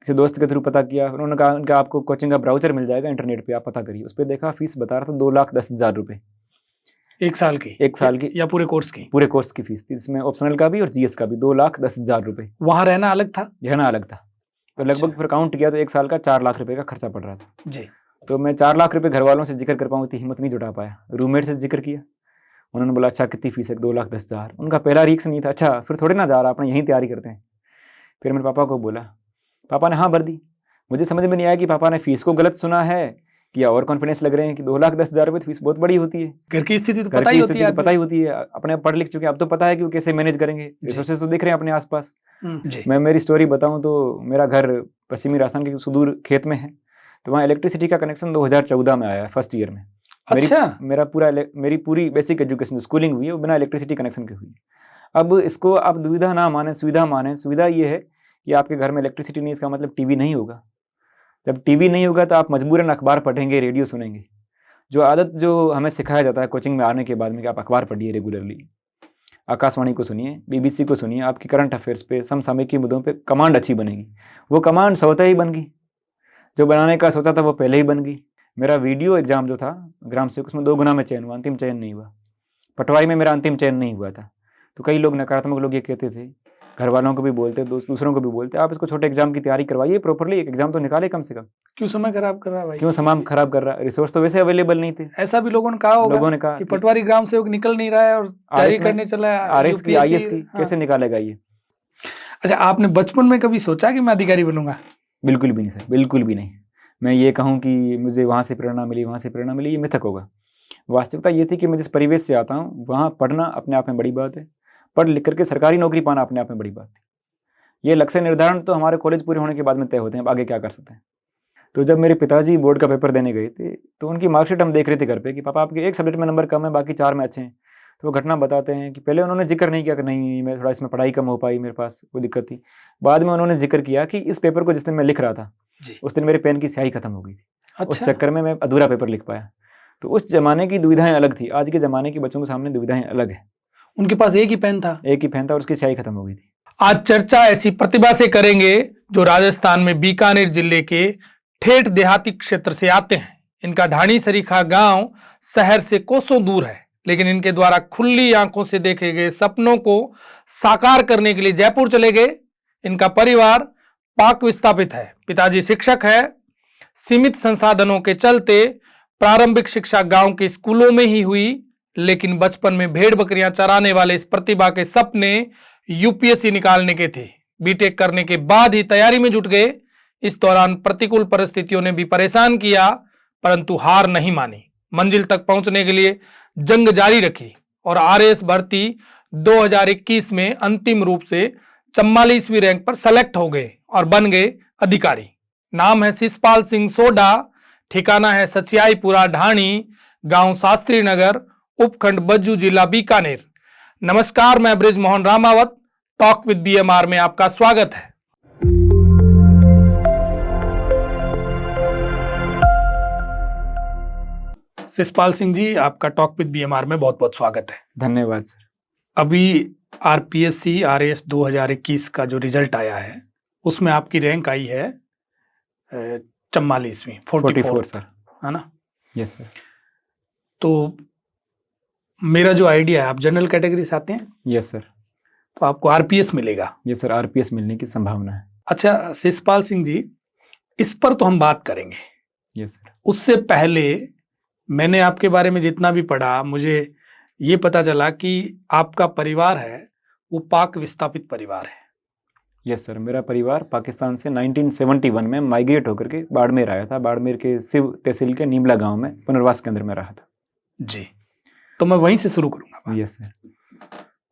किसी दोस्त के थ्रू पता किया, उन्होंने कहा उनका आपको कोचिंग का ब्राउचर मिल जाएगा इंटरनेट पे, आप पता करिए। उस पर देखा, फीस बता रहा था 2,10,000 रुपये 1 साल की। 1 साल की या पूरे कोर्स की? पूरे कोर्स की फीस थी, इसमें ऑप्शनल का भी और जीएस का भी 2,10,000 रुपये। वहाँ रहना अलग था? रहना अलग था। तो लगभग फिर काउंट किया तो 1 साल का 4 लाख रुपए का खर्चा पड़ रहा था जी। तो मैं 4 लाख रुपए घर वालों से जिक्र कर पाऊँ इतनी हिम्मत नहीं जुटा पाया। रूममेट से जिक्र किया, उन्होंने बोला अच्छा कितनी फीस है? 2,10,000। उनका पहला रिक्स नहीं था, अच्छा फिर थोड़ी ना जा रहा, अपने यहीं तैयारी करते हैं। फिर मेरे पापा को बोला, पापा ने हाँ भर दी। मुझे समझ में नहीं आया कि पापा ने फीस को गलत सुना है कि या और कॉन्फिडेंस लग रहे हैं कि 2,10,000 रुपये फीस बहुत बड़ी होती है। घर की स्थिति तो घर पता की ही स्थिति होती तो है, पता ही होती है, अपने आप पढ़ लिख चुके हैं, अब तो पता है कि वो कैसे मैनेज करेंगे, रिसोर्सेज तो दिख रहे हैं अपने आसपास। मैं मेरी स्टोरी बताऊं तो मेरा घर पश्चिमी राजस्थान के सुदूर खेत में है, तो वहाँ इलेक्ट्रिसिटी का कनेक्शन 2014 में आया, फर्स्ट ईयर में। अच्छा। मेरी पूरी बेसिक एजुकेशन स्कूलिंग हुई है वो बिना इलेक्ट्रिसिटी कनेक्शन के हुई। अब इसको आप दुविधा ना माने, सुविधा माने। सुविधा ये है कि आपके घर में इलेक्ट्रिसिटी नहीं, इसका मतलब टीवी नहीं होगा। जब टीवी नहीं होगा तो आप मजबूरन अखबार पढ़ेंगे, रेडियो सुनेंगे। जो आदत जो हमें सिखाया जाता है कोचिंग में आने के बाद में कि आप अखबार पढ़िए रेगुलरली, आकाशवाणी को सुनिए, बीबीसी को सुनिए, आपकी करंट अफेयर्स पे, समसामयिक मुद्दों पे कमांड अच्छी बनेगी। वो कमांड स्वतः ही बन गई, जो बनाने का सोचा था वो पहले ही बन गई। मेरा वीडियो एग्जाम जो था ग्राम सेवक, उसमें 2 गुना में चयन हुआ, अंतिम चयन नहीं हुआ। पटवारी में मेरा अंतिम चयन नहीं हुआ था। तो कई लोग, नकारात्मक लोग ये कहते थे, घर वालों को भी बोलते, दूसरों को भी बोलते, आप इसको छोटे एग्जाम की तैयारी करवाइए प्रॉपरली, एक एग्जाम तो निकाले कम से कम। क्यों समय खराब कर रहा है भाई? क्यों समय खराब कर रहा है? रिसोर्स तो वैसे अवेलेबल नहीं थे। ऐसा भी लोगों ने कहा होगा कि पटवारी ग्राम सेवक निकल नहीं रहा है और तैयारी करने चला है आरएस की, आईएएस की, कैसे निकालेगा ये? अच्छा, आपने बचपन में कभी सोचा कि मैं अधिकारी बनूंगा? बिल्कुल भी नहीं सर, बिल्कुल भी नहीं। मैं ये कहूँ कि मुझे वहाँ से प्रेरणा मिली, वहाँ से प्रेरणा मिली, ये मिथक होगा। वास्तविकता ये थी कि मैं जिस परिवेश से आता हूँ वहाँ पढ़ना अपने आप में बड़ी बात है, पढ़ लिख करके सरकारी नौकरी पाना अपने आप में बड़ी बात थी। ये लक्ष्य निर्धारण तो हमारे कॉलेज पूरे होने के बाद में तय होते हैं, अब आगे क्या कर सकते हैं। तो जब मेरे पिताजी बोर्ड का पेपर देने गए थे तो उनकी मार्कशीट हम देख रहे थे घर पे कि पापा आपके एक सब्जेक्ट में नंबर कम है, बाकी 4 में अच्छे हैं। तो वो घटना बताते हैं कि पहले उन्होंने जिक्र नहीं किया कि नहीं मैं थोड़ा इसमें पढ़ाई कम हो पाई, मेरे पास कोई दिक्कत थी। बाद में उन्होंने जिक्र किया कि इस पेपर को जिस दिन मैं लिख रहा था उस दिन मेरे पेन की स्याही खत्म हो गई थी। अच्छा। उस चक्कर में मैं अधूरा पेपर लिख पाया। तो उस जमाने की दुविधाएं अलग थी, आज के जमाने के बच्चों के सामने दुविधाएं अलग है। उनके पास एक ही पेन था और उसकी स्याही खत्म हो गई थी। आज चर्चा ऐसी प्रतिभा से करेंगे जो राजस्थान में बीकानेर जिले के ठेठ देहाती क्षेत्र से आते हैं। इनका ढाणी सरीखा गांव शहर से कोसों दूर है, लेकिन इनके द्वारा खुली आंखों से देखे गए सपनों को साकार करने के लिए जयपुर चले गए। इनका परिवार पाक विस्थापित है। पिताजी शिक्षक है। सीमित संसाधनों के चलते प्रारंभिक शिक्षा गांव के स्कूलों में ही हुई, लेकिन बचपन में भेड़ बकरियां चराने वाले इस प्रतिभा के सपने यूपीएससी निकालने के थे। बीटेक करने के बाद ही तैयारी में जुट गए। इस दौरान प्रतिकूल परिस्थितियों ने भी परेशान किया, परंतु हार नहीं मानी। मंजिल तक पहुंचने के लिए जंग जारी रखी और आरएएस भर्ती 2021 में अंतिम रूप से 44वीं रैंक पर सेलेक्ट हो गए और बन गए अधिकारी। नाम है शिषपाल सिंह सोडा। ठिकाना है सचियाईपुरा ढाणी, गांव शास्त्री नगर, उपखंड बज्जू, जिला बीकानेर। नमस्कार, मैं Brij Mohan Ramawat, talk with BMR में आपका स्वागत है। शिषपाल सिंह जी, आपका टॉक विद बीएमआर में बहुत बहुत स्वागत है। धन्यवाद सर। अभी आरपीएससी आरएएस 2021 का जो रिजल्ट आया है उसमें आपकी रैंक आई है 44वीं, 44 सर, है ना? Yes sir. तो मेरा जो आइडिया है, आप जनरल कैटेगरी से आते हैं? Yes sir. तो आपको आरपीएस मिलेगा? यस सर, आरपीएस मिलने की संभावना है। अच्छा शिषपाल सिंह जी, इस पर तो हम बात करेंगे। Yes sir. उससे पहले मैंने आपके बारे में जितना भी पढ़ा, मुझे ये पता चला कि आपका परिवार है वो पाक विस्थापित परिवार है। यस सर, मेरा परिवार पाकिस्तान से 1971 में माइग्रेट होकर के बाड़मेर आया था। बाड़मेर के शिव तहसील के नीमला गांव में पुनर्वास केंद्र में रहा था जी। तो मैं वहीं से शुरू करूंगा। Yes sir.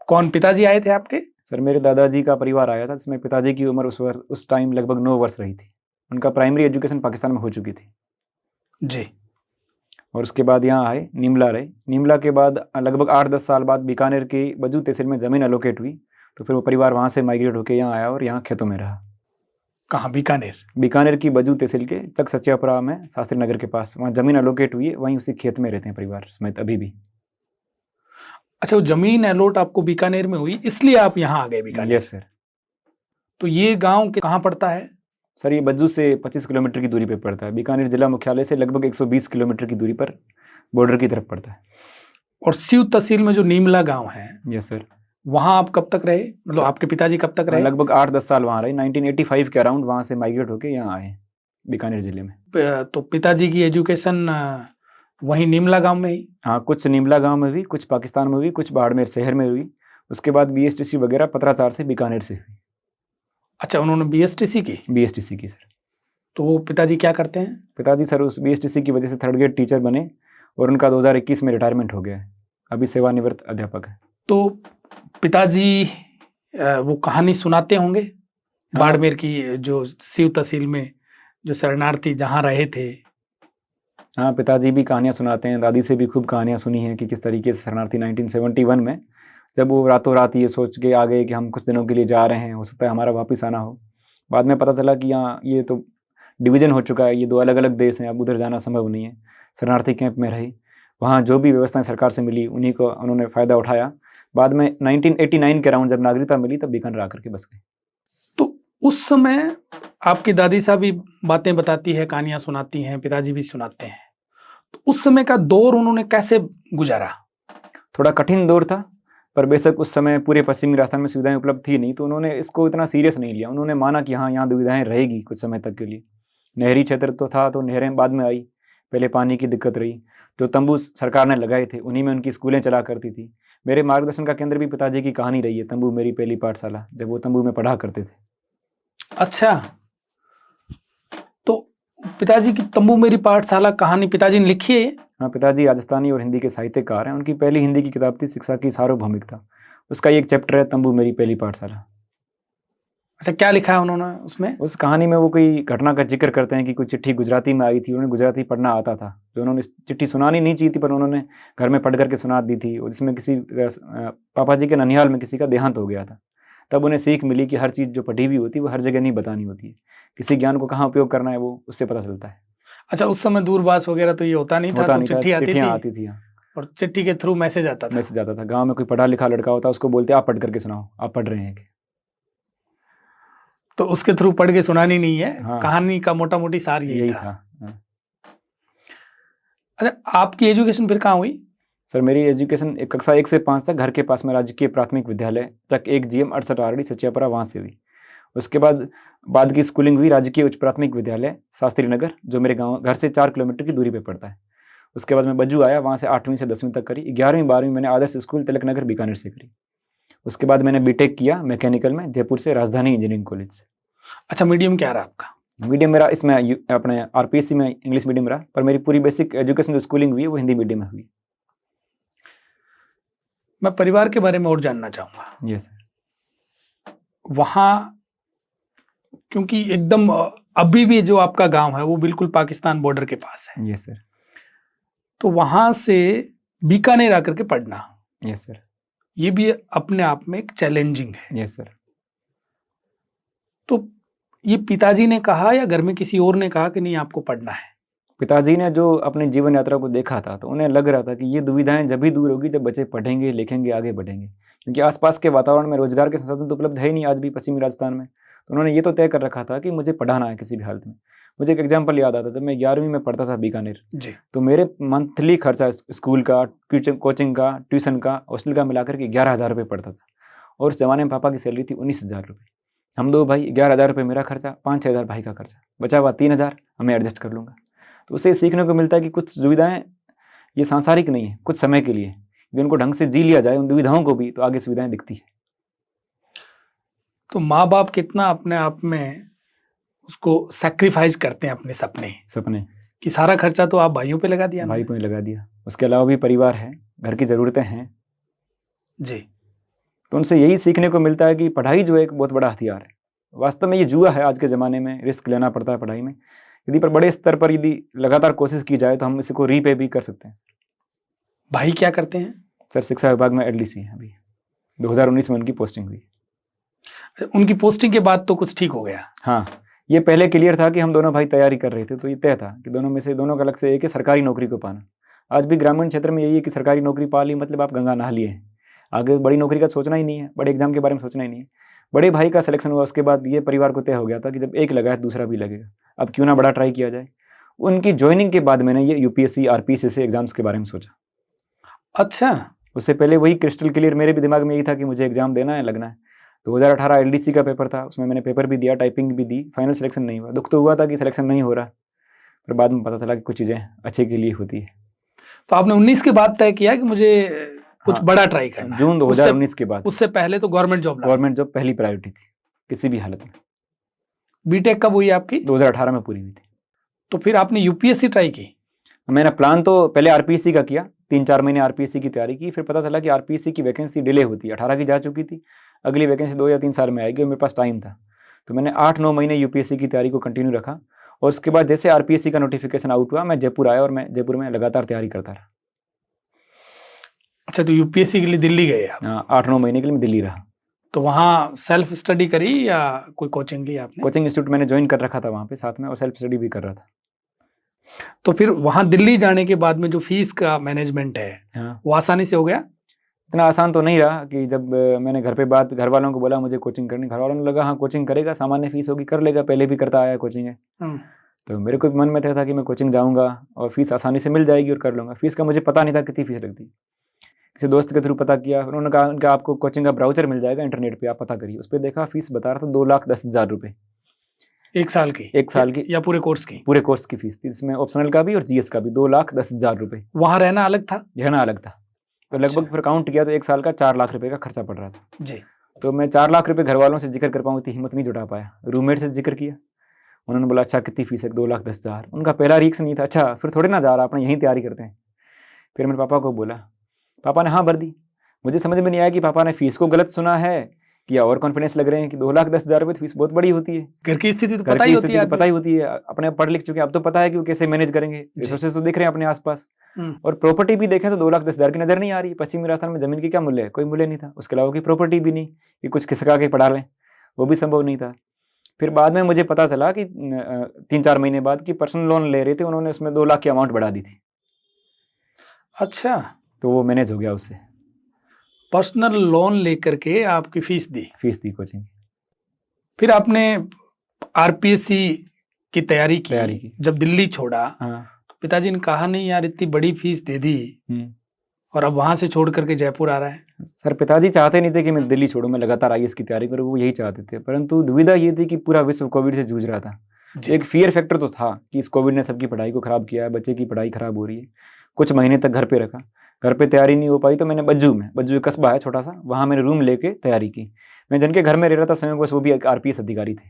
कौन पिताजी आए थे आपके? सर मेरे दादाजी का परिवार आया था, जिसमें पिताजी की उम्र उस टाइम लगभग 9 वर्ष रही थी। उनका प्राइमरी एजुकेशन पाकिस्तान में हो चुकी थी जी। और उसके बाद यहाँ आए, नीमला रहे। नीमला के बाद लगभग 8-10 साल बाद बीकानेर की बज्जू तहसील में ज़मीन एलोकेट हुई, तो फिर वो परिवार वहाँ से माइग्रेट होकर यहाँ आया और यहाँ खेतों में रहा। कहाँ? बीकानेर? बीकानेर की बज्जू तहसील के चक सचियापुरा में शास्त्री नगर के पास, वहाँ ज़मीन एलोकेट हुई है, वहीं उसी खेत में रहते हैं परिवार समेत अभी भी। अच्छा, वो जमीन एलोट आपको बीकानेर में हुई, इसलिए आप यहाँ आ गए बीकानेर? Yes sir. तो ये गांव के कहाँ पड़ता है? सर ये बज्जू से 25 किलोमीटर की दूरी पे पड़ता है। बीकानेर जिला मुख्यालय से लगभग 120 किलोमीटर की दूरी पर बॉर्डर की तरफ पड़ता है। और सिव तहसील में जो नीमला गांव है, यस सर। वहां आप कब तक रहे, मतलब आपके पिताजी कब तक रहे? लगभग 8-10 साल वहाँ रहे। 1985 के अराउंड वहाँ से माइग्रेट होके यहाँ आए बीकानेर जिले में। तो पिताजी की एजुकेशन वहीं नीमला गांव में ही? हाँ, कुछ नीमला गांव में हुई, कुछ पाकिस्तान में हुई, कुछ बाड़मेर शहर में हुई। उसके बाद बीएसटीसी वगैरह पत्राचार से बीकानेर से हुई। अच्छा, उन्होंने बीएसटीसी की? बीएसटीसी की सर। तो वो पिताजी क्या करते हैं? पिताजी सर उस बीएसटीसी की वजह से 3rd ग्रेड टीचर बने और उनका 2021 में रिटायरमेंट हो गया है। अभी सेवानिवृत्त अध्यापक है। तो पिताजी वो कहानी सुनाते होंगे बाड़मेर की, जो सिव तहसील में जो शरणार्थी जहाँ रहे थे? हाँ, पिताजी भी कहानियाँ सुनाते हैं। दादी से भी खूब कहानियाँ सुनी हैं कि किस तरीके से शरणार्थी 1971 में जब वो रातों रात ये सोच के आ गए कि हम कुछ दिनों के लिए जा रहे हैं, हो सकता है हमारा वापस आना हो। बाद में पता चला कि यहाँ ये तो डिवीज़न हो चुका है, ये 2 अलग अलग देश हैं, अब उधर जाना संभव नहीं है। शरणार्थी कैंप में रहे, वहाँ जो भी व्यवस्थाएं सरकार से मिली उन्हीं को उन्होंने फ़ायदा उठाया। बाद में 1989 के अराउंड जब नागरिकता मिली तब बीकानेर आकर के बस गए। तो उस समय आपकी दादी साहब भी बातें बताती है, कहानियां सुनाती हैं, पिताजी भी सुनाते हैं, तो उस समय का दौर उन्होंने कैसे गुजारा? थोड़ा कठिन दौर था, पर बेशक उस समय पूरे पश्चिमी राजस्थान में सुविधाएं उपलब्ध थी नहीं, तो उन्होंने इसको इतना सीरियस नहीं लिया। उन्होंने माना कि हाँ, यहाँ दुविधाएं रहेगी कुछ समय तक के लिए। नहरी क्षेत्र तो था, तो नहरें बाद में आई, पहले पानी की दिक्कत रही। जो तंबू सरकार ने लगाए थे उन्हीं में उनकी स्कूलें चला करती थी। मेरे मार्गदर्शन का केंद्र भी पिताजी की कहानी रही है, तंबू मेरी पहली पाठशाला, जब वो तंबू में पढ़ा करते थे। अच्छा, तो पिताजी की तंबू मेरी पाठशाला कहानी पिताजी ने लिखी है? हाँ, पिताजी राजस्थानी और हिंदी के साहित्यकार हैं। उनकी पहली हिंदी की किताब थी शिक्षा की सार्वभौमिकता, उसका एक चैप्टर है तंबू मेरी पहली पाठशाला। अच्छा, क्या लिखा है उन्होंने उसमें? उस कहानी में वो कोई घटना का जिक्र करते हैं कि कोई चिट्ठी गुजराती में आई थी, उन्हें गुजराती पढ़ना आता था, जो उन्होंने चिट्ठी सुनानी नहीं चाहिए थी पर उन्होंने घर में पढ़ करके सुना दी थी। और जिसमें किसी पापा जी के ननिहाल में किसी का देहांत हो गया था। तब उन्हें सीख मिली कि हर चीज़ जो पढ़ी हुई होती है वो हर जगह नहीं बतानी होती है, किसी ज्ञान को कहाँ उपयोग करना है वो उससे पता चलता है। अच्छा, उस समय दूरभाष वगैरह तो ये होता नहीं था, तो चिट्ठियाँ आती थी हाँ। और चिट्ठी के थ्रू मैसेज आता था। मैसेज आता था। गाँव में कोई पढ़ा लिखा लड़का होता उसको बोलते आप पढ़ करके सुनाओ, आप पढ़ रहे हैं। तो उसके थ्रू पढ़ के सुनानी नहीं है। हाँ, कहानी का मोटा मोटी सार यही था। हाँ। अच्छा, आपकी एजुकेशन फिर कहाँ हुई? सर मेरी एजुकेशन कक्षा 1 से 5 तक घर के पास में राजकीय प्राथमिक विद्यालय तक 1 GM 68 आरडी सचियापुरा वहाँ से हुई। उसके बाद की स्कूलिंग हुई राजकीय उच्च प्राथमिक विद्यालय शास्त्री नगर, जो मेरे गांव घर से 4 किलोमीटर की दूरी पे पड़ता है। उसके बाद मैं बज्जू आया, वहाँ से 8वीं से 10वीं तक करी। 11वीं 12वीं मैंने आदर्श स्कूल तिलक नगर बीकानेर से करी। उसके बाद मैंने बीटेक किया मैकेनिकल में जयपुर से राजधानी इंजीनियरिंग कॉलेज से। अच्छा, मीडियम क्या रहा आपका? मीडियम मेरा इसमें अपने RPSC में इंग्लिश मीडियम रहा, पर मेरी पूरी बेसिक एजुकेशन जो स्कूलिंग हुई है वो हिंदी मीडियम में हुई। मैं परिवार के बारे में और जानना चाहूँगा। Yes sir. वहाँ क्योंकि एकदम अभी भी जो आपका गांव है वो बिल्कुल पाकिस्तान बॉर्डर के पास है। Yes sir. तो वहाँ से बीकानेर आकर के पढ़ना, यस सर, ये भी अपने आप में एक चैलेंजिंग है। Yes sir. तो ये पिताजी ने कहा या घर में किसी और ने कहा कि नहीं आपको पढ़ना है? पिताजी ने जो अपनी जीवन यात्रा को देखा था तो उन्हें लग रहा था कि ये दुविधाएं जब भी दूर होगी जब बच्चे पढ़ेंगे, लिखेंगे, आगे बढ़ेंगे। क्योंकि आसपास के वातावरण में रोजगार के संसाधन तो उपलब्ध है ही नहीं आज भी पश्चिमी राजस्थान में। तो उन्होंने ये तो तय कर रखा था कि मुझे पढ़ाना है किसी भी हालत में। मुझे एक एग्जाम्पल याद आता, जब मैं 11वीं में पढ़ता था बीकानेर जी, तो मेरे मंथली खर्चा स्कूल का, कोचिंग का, ट्यूशन का, हॉस्टल का मिलाकर के 11,000 रुपये पड़ता था। और उस जमाने में पापा की सैलरी थी 19,000 रुपये। हम 2 भाई, 11,000 रुपये मेरा खर्चा, 5-6 हज़ार भाई का खर्चा, बचा हुआ 3,000 हमें एडजस्ट कर लूँगा। तो उससे सीखने को मिलता है कि कुछ दुविधाएं ये सांसारिक नहीं है, कुछ समय के लिए। यदि उनको ढंग से जी लिया जाए उन दुविधाओं को भी, तो आगे सुविधाएं दिखती है। तो माँ बाप कितना अपने आप में उसको सैक्रिफाइस करते हैं अपने सपने कि सारा खर्चा तो आप भाइयों पे लगा दिया। भाई को ही लगा दिया। उसके अलावा भी परिवार है, घर की ज़रूरतें हैं जी। तो उनसे यही सीखने को मिलता है कि पढ़ाई जो है एक बहुत बड़ा हथियार है। वास्तव में ये जुआ है आज के ज़माने में, रिस्क लेना पड़ता है पढ़ाई में। यदि पर बड़े स्तर पर यदि लगातार कोशिश की जाए तो हम इसको रीपे भी कर सकते हैं। भाई क्या करते हैं? सर शिक्षा विभाग में LDC है, अभी 2019 में उनकी पोस्टिंग हुई। उनकी पोस्टिंग के बाद तो कुछ ठीक हो गया? हाँ, ये पहले क्लियर था कि हम दोनों भाई तैयारी कर रहे थे, तो ये तय था कि दोनों में से दोनों का लक्ष्य एक है सरकारी नौकरी को पाना। आज भी ग्रामीण क्षेत्र में यही है कि सरकारी नौकरी पा ली मतलब आप गंगा नहा लिए हैं, आगे बड़ी नौकरी का सोचना ही नहीं है, बड़े एग्जाम के बारे में सोचना ही नहीं है। बड़े भाई का सिलेक्शन हुआ, उसके बाद ये परिवार को तय हो गया था कि जब एक लगा है दूसरा भी लगेगा, अब क्यों ना बड़ा ट्राई किया जाए। उनकी ज्वाइनिंग के बाद मैंने ये यूपीएससी आरपीएससी से एग्जाम्स के बारे में सोचा। अच्छा, उससे पहले वही क्रिस्टल क्लियर मेरे भी दिमाग में यही था कि मुझे एग्जाम देना है, लगना है। 2018 एलडीसी का पेपर था, उसमें मैंने पेपर भी दिया, टाइपिंग भी दी, फाइनल सिलेक्शन नहीं हुआ। दुख तो हुआ था कि सिलेक्शन नहीं हो रहा, फिर बाद में पता चला कि कुछ चीज़ें अच्छे के लिए होती है। तो आपने 19 के बाद तय किया कि मुझे कुछ हाँ, बड़ा ट्राई करना है। जून 2019 के बाद उससे पहले तो गवर्नमेंट जॉब लगा। गवर्नमेंट जॉब पहली प्रायोरिटी थी किसी भी हालत में। बीटेक कब हुई आपकी? 2018 में पूरी हुई थी। तो फिर आपने यूपीएससी ट्राई की? मैंने प्लान तो पहले आरपीएससी का किया, 3-4 महीने आरपीएससी की तैयारी की, फिर पता चला कि आरपीएससी की वैकेंसी डिले होती है, 18 की जा चुकी थी, अगली वैकेंसी 2 या 3 साल में आएगी और मेरे पास टाइम था। तो मैंने 8-9 महीने यूपीएससी की तैयारी को कंटिन्यू रखा और उसके बाद जैसे आरपीएससी का नोटिफिकेशन आउट हुआ, मैं जयपुर आया और मैं जयपुर में लगातार तैयारी करता रहा। अच्छा, तो यूपीएससी के लिए दिल्ली गए आप? 8-9 महीने के लिए मैं दिल्ली रहा। तो वहाँ सेल्फ स्टडी करी या कोई कोचिंग ली आपने? कोचिंग इंस्टीट्यूट मैंने ज्वाइन कर रखा था वहाँ पे साथ में, और सेल्फ स्टडी भी कर रहा था। तो फिर वहाँ दिल्ली जाने के बाद में जो फीस का मैनेजमेंट है, हाँ, वो आसानी से हो गया? इतना आसान तो नहीं रहा कि जब मैंने घर पे बात घर वालों को बोला मुझे कोचिंग करनी, घर वालों ने लगा हाँ कोचिंग करेगा, सामान्य फीस होगी, कर लेगा, पहले भी करता आया कोचिंग है। तो मेरे को भी मन में था कि मैं कोचिंग जाऊँगा और फीस आसानी से मिल जाएगी और कर लूँगा। फीस का मुझे पता नहीं था कितनी फीस लगती। किसी दोस्त के थ्रू पता किया, उन्होंने कहा उनका आपको कोचिंग का ब्राउचर मिल जाएगा इंटरनेट पे, आप पता करिए। उस पर देखा फीस बता रहा था 2,10,000 रुपये। एक साल की? एक साल की या पूरे कोर्स की? पूरे कोर्स की फीस थी, जिसमें ऑप्शनल का भी और जीएस का भी 2,10,000 रुपये। वहाँ रहना अलग था? रहना अलग था। तो लगभग फिर काउंट किया तो 1 साल का 4 लाख रुपए का खर्चा पड़ रहा था जी। तो मैं 4 लाख रुपए घर वालों से जिक्र कर पाऊँ इतनी हिम्मत नहीं जुटा पाया। रूममेट से जिक्र किया, उन्होंने बोला अच्छा कितनी फीस है? 2,10,000। उनका पहला रिएक्शन नहीं था अच्छा फिर थोड़े ना जा रहा, अपने यहीं तैयारी करते हैं। फिर मैंने पापा को बोला, पापा ने हाँ भर दी। मुझे समझ में नहीं आया कि पापा ने फीस को गलत सुना है कि और कॉन्फिडेंस लग रहे हैं कि 2,10,000 रुपये फीस बहुत बड़ी होती है। घर की स्थिति तो घर पता की ही होती स्थिति है, तो पता ही होती है, अपने पढ़ लिख चुके हैं, अब तो पता है कि वो कैसे मैनेज करेंगे, रिसोर्सेज तो दिख रहे हैं अपने आसपास। और प्रॉपर्टी भी देखें तो 2,10,000 की नजर नहीं आ रही। पश्चिमी राजस्थान में जमीन की क्या मूल्य है? कोई मूल्य नहीं था। उसके अलावा की प्रॉपर्टी भी नहीं कि कुछ खिसका के पढ़ा लें, वो भी संभव नहीं था। फिर बाद में मुझे पता चला कि 3-4 महीने बाद कि पर्सनल लोन ले रहे थे उन्होंने, उसमें 2 लाख की अमाउंट बढ़ा दी थी। अच्छा, तो वो मैनेज हो गया उससे। पर्सनल लोन लेकर के आपकी फीस दी कोचिंग। फिर आपने आरपीएससी की तैयारी तैयारी की। की। जब दिल्ली छोड़ा हाँ। तो पिताजी ने कहा नहीं यार इतनी बड़ी फीस दे दी और अब वहां से छोड़ करके जयपुर आ रहा है? सर पिताजी चाहते नहीं थे कि मैं दिल्ली छोड़ूं, मैं लगातार आईएएस की तैयारी करूं, वो यही चाहते थे। परंतु दुविधा ये थी कि पूरा विश्व कोविड से जूझ रहा था। एक फियर फैक्टर तो था कि इस कोविड ने सबकी पढ़ाई को खराब किया है, बच्चे की पढ़ाई खराब हो रही है। कुछ महीने तक घर पे रखा, घर पे तैयारी नहीं हो पाई तो मैंने बज्जू एक कस्बा है छोटा सा, वहाँ मैंने रूम लेके तैयारी की। मैं जिनके घर में रह रहा था समय बस वो भी एक आरपीएस अधिकारी थे,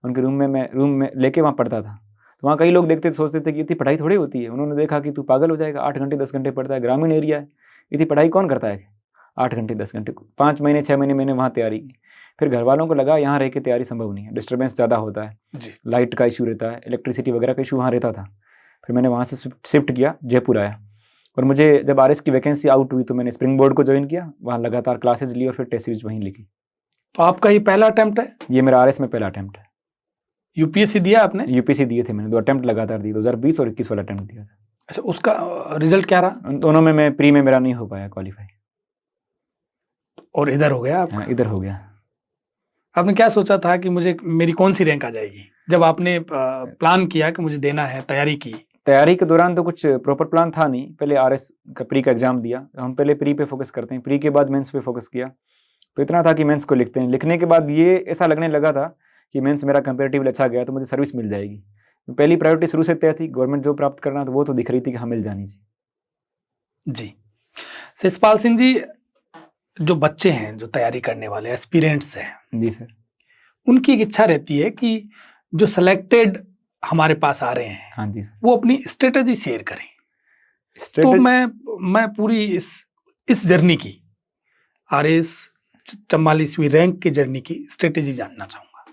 उनके रूम में लेके वहाँ पढ़ता था। तो वहाँ कई लोग देखते सोचते थे कि इतनी पढ़ाई थोड़ी होती है। उन्होंने देखा कि तू पागल हो जाएगा, 8 घंटे 10 घंटे पढ़ता है, ग्रामीण एरिया है, इतनी पढ़ाई कौन करता है 8 घंटे 10 घंटे। 5 महीने 6 महीने मैंने वहाँ तैयारी की। फिर घर वालों को लगा यहाँ रह के तैयारी संभव नहीं है, डिस्टर्बेंस ज़्यादा होता है, लाइट का इशू रहता है, इलेक्ट्रिसिटी वगैरह का इशू वहाँ रहता था। फिर मैंने वहाँ से शिफ्ट किया, जयपुर आया। और मुझे जब आरएस की वैकेंसी आउट हुई तो मैंने स्प्रिंग बोर्ड को ज्वाइन किया, वहाँ लगातार क्लासेज ली और फिर टेस्ट सीरीज वहीं लिखी। तो आपका ये पहला अटेम्प्ट है? ये मेरा आरएस में पहला अटेम्प्ट है। यूपीएससी दिया आपने? यूपीएससी दिए थे मैंने, 2 अटेम्प्ट लगातार दिए, 2020 और 21 वाला अटेम्प्ट दिया था। अच्छा, उसका रिजल्ट क्या रहा? उन दोनों में मैं प्री में मेरा नहीं हो पाया क्वालिफाई। और इधर हो गया आपका? हाँ, इधर हो गया। आपने क्या सोचा था कि मुझे मेरी कौन सी रैंक आ जाएगी जब आपने प्लान किया कि मुझे देना है, तैयारी की? तैयारी के दौरान तो कुछ प्रॉपर प्लान था नहीं। पहले आरएस का प्री का एग्जाम दिया, हम पहले प्री पे फोकस करते हैं, प्री के बाद मेंस पे फोकस किया। तो इतना था कि मेंस को लिखते हैं, लिखने के बाद ये ऐसा लगने लगा था कि मेंस मेरा कंपैरेटिवली अच्छा गया तो मुझे सर्विस मिल जाएगी। पहली प्रायोरिटी शुरू से तय थी, गवर्नमेंट जॉब प्राप्त करना, तो वो तो दिख रही थी कि हाँ मिल जानी चाहिए। जी शिषपाल सिंह जी, जो बच्चे हैं जो तैयारी करने वाले एस्पिरेंट्स हैं, जी सर, उनकी एक इच्छा रहती है कि जो सिलेक्टेड हमारे पास आ रहे हैं, हाँ जी सर, वो अपनी स्ट्रेटजी शेयर करें। तो मैं पूरी इस जर्नी की, आरएस 44वीं रैंक की जर्नी की स्ट्रेटजी जानना चाहूँगा।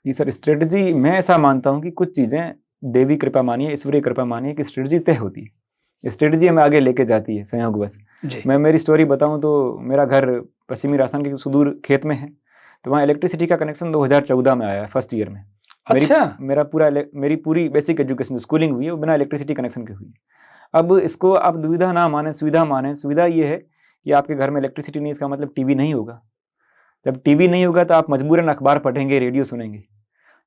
जी सर, स्ट्रेटजी मैं ऐसा मानता हूँ कि कुछ चीज़ें देवी कृपा मानिए, ईश्वरीय कृपा मानिए कि स्ट्रेटजी तय होती है, स्ट्रेटजी हमें आगे लेके जाती है संयोगवश। मैं मेरी स्टोरी बताऊँ तो मेरा घर पश्चिमी राजस्थान के सुदूर खेत में है, तो वहाँ इलेक्ट्रिसिटी का कनेक्शन 2014 में आया है, फर्स्ट ईयर में। अच्छा। मेरी पूरी बेसिक एजुकेशन स्कूलिंग हुई है वो बिना इलेक्ट्रिसिटी कनेक्शन के हुई है। अब इसको आप दुविधा ना माने, सुविधा माने। सुविधा ये है कि आपके घर में इलेक्ट्रिसिटी नहीं, इसका मतलब टीवी नहीं होगा। जब टीवी नहीं होगा तो आप मजबूरन अखबार पढ़ेंगे, रेडियो सुनेंगे।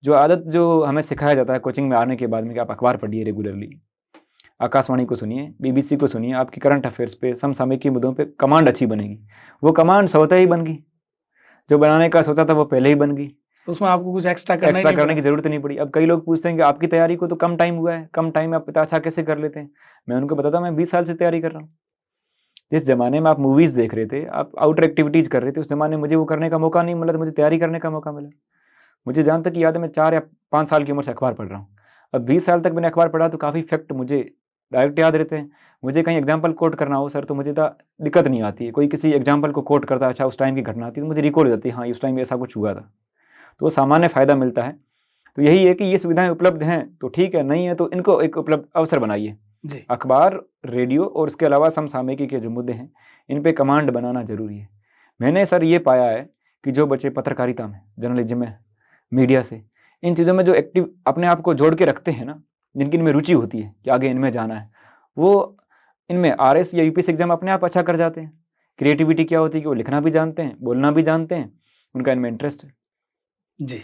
जो आदत जो हमें सिखाया जाता है कोचिंग में आने के बाद में कि आप अखबार पढ़िए रेगुलरली, आकाशवाणी को सुनिए, बीबीसी को सुनिए, आपकी करंट अफेयर्स पे, समसामयिक मुद्दों पे कमांड अच्छी बनेगी। वो कमांड स्वतः ही बन गई, जो बनाने का सोचा था वो पहले ही बन गई, उसमें आपको कुछ एक्स्ट्रा करना ही एक्स्ट्रा नहीं करने पड़ा। की जरूरत नहीं पड़ी। अब कई लोग पूछते हैं कि आपकी तैयारी को तो कम टाइम हुआ है, कम टाइम में आप इतना अच्छा कैसे कर लेते हैं? मैं उनको बताता हूं मैं 20 साल से तैयारी कर रहा हूँ। जिस जमाने में आप मूवीज देख रहे थे, आप आउटर एक्टिविटीज कर रहे थे, उस जमाने में मुझे वो करने का मौका नहीं मिला, तो मुझे तैयारी करने का मौका मिला। मुझे जहाँ तक याद है मैं 4 या 5 साल की उम्र से अखबार पढ़ रहा हूँ। अब 20 साल तक मैंने अखबार पढ़ा तो काफ़ी फैक्ट मुझे डायरेक्ट याद रहते हैं। मुझे कहीं एग्जाम्पल कोट करना हो सर तो मुझे दिक्कत नहीं आती है। कोई किसी एग्जाम्पल को कोट करता है, अच्छा उस टाइम की घटना आती है तो मुझे रिकॉल हो जाती है, हाँ उस टाइम ऐसा कुछ हुआ था। तो वो सामान्य फ़ायदा मिलता है। तो यही है कि ये सुविधाएं उपलब्ध हैं तो ठीक है, नहीं है तो इनको एक उपलब्ध अवसर बनाइए। जी। अखबार, रेडियो और उसके अलावा समसामयिकी के जो मुद्दे हैं इन पे कमांड बनाना जरूरी है। मैंने सर ये पाया है कि जो बच्चे पत्रकारिता में, जर्नलिज्म में, मीडिया से, इन चीज़ों में जो एक्टिव अपने आप को जोड़ के रखते हैं ना, जिनकी इनमें रुचि होती है कि आगे इनमें जाना है, वो इनमें आरएस या यूपीएससी एग्जाम अपने आप अच्छा कर जाते हैं। क्रिएटिविटी क्या होती है कि वो लिखना भी जानते हैं, बोलना भी जानते हैं, उनका इनमें इंटरेस्ट है। जी।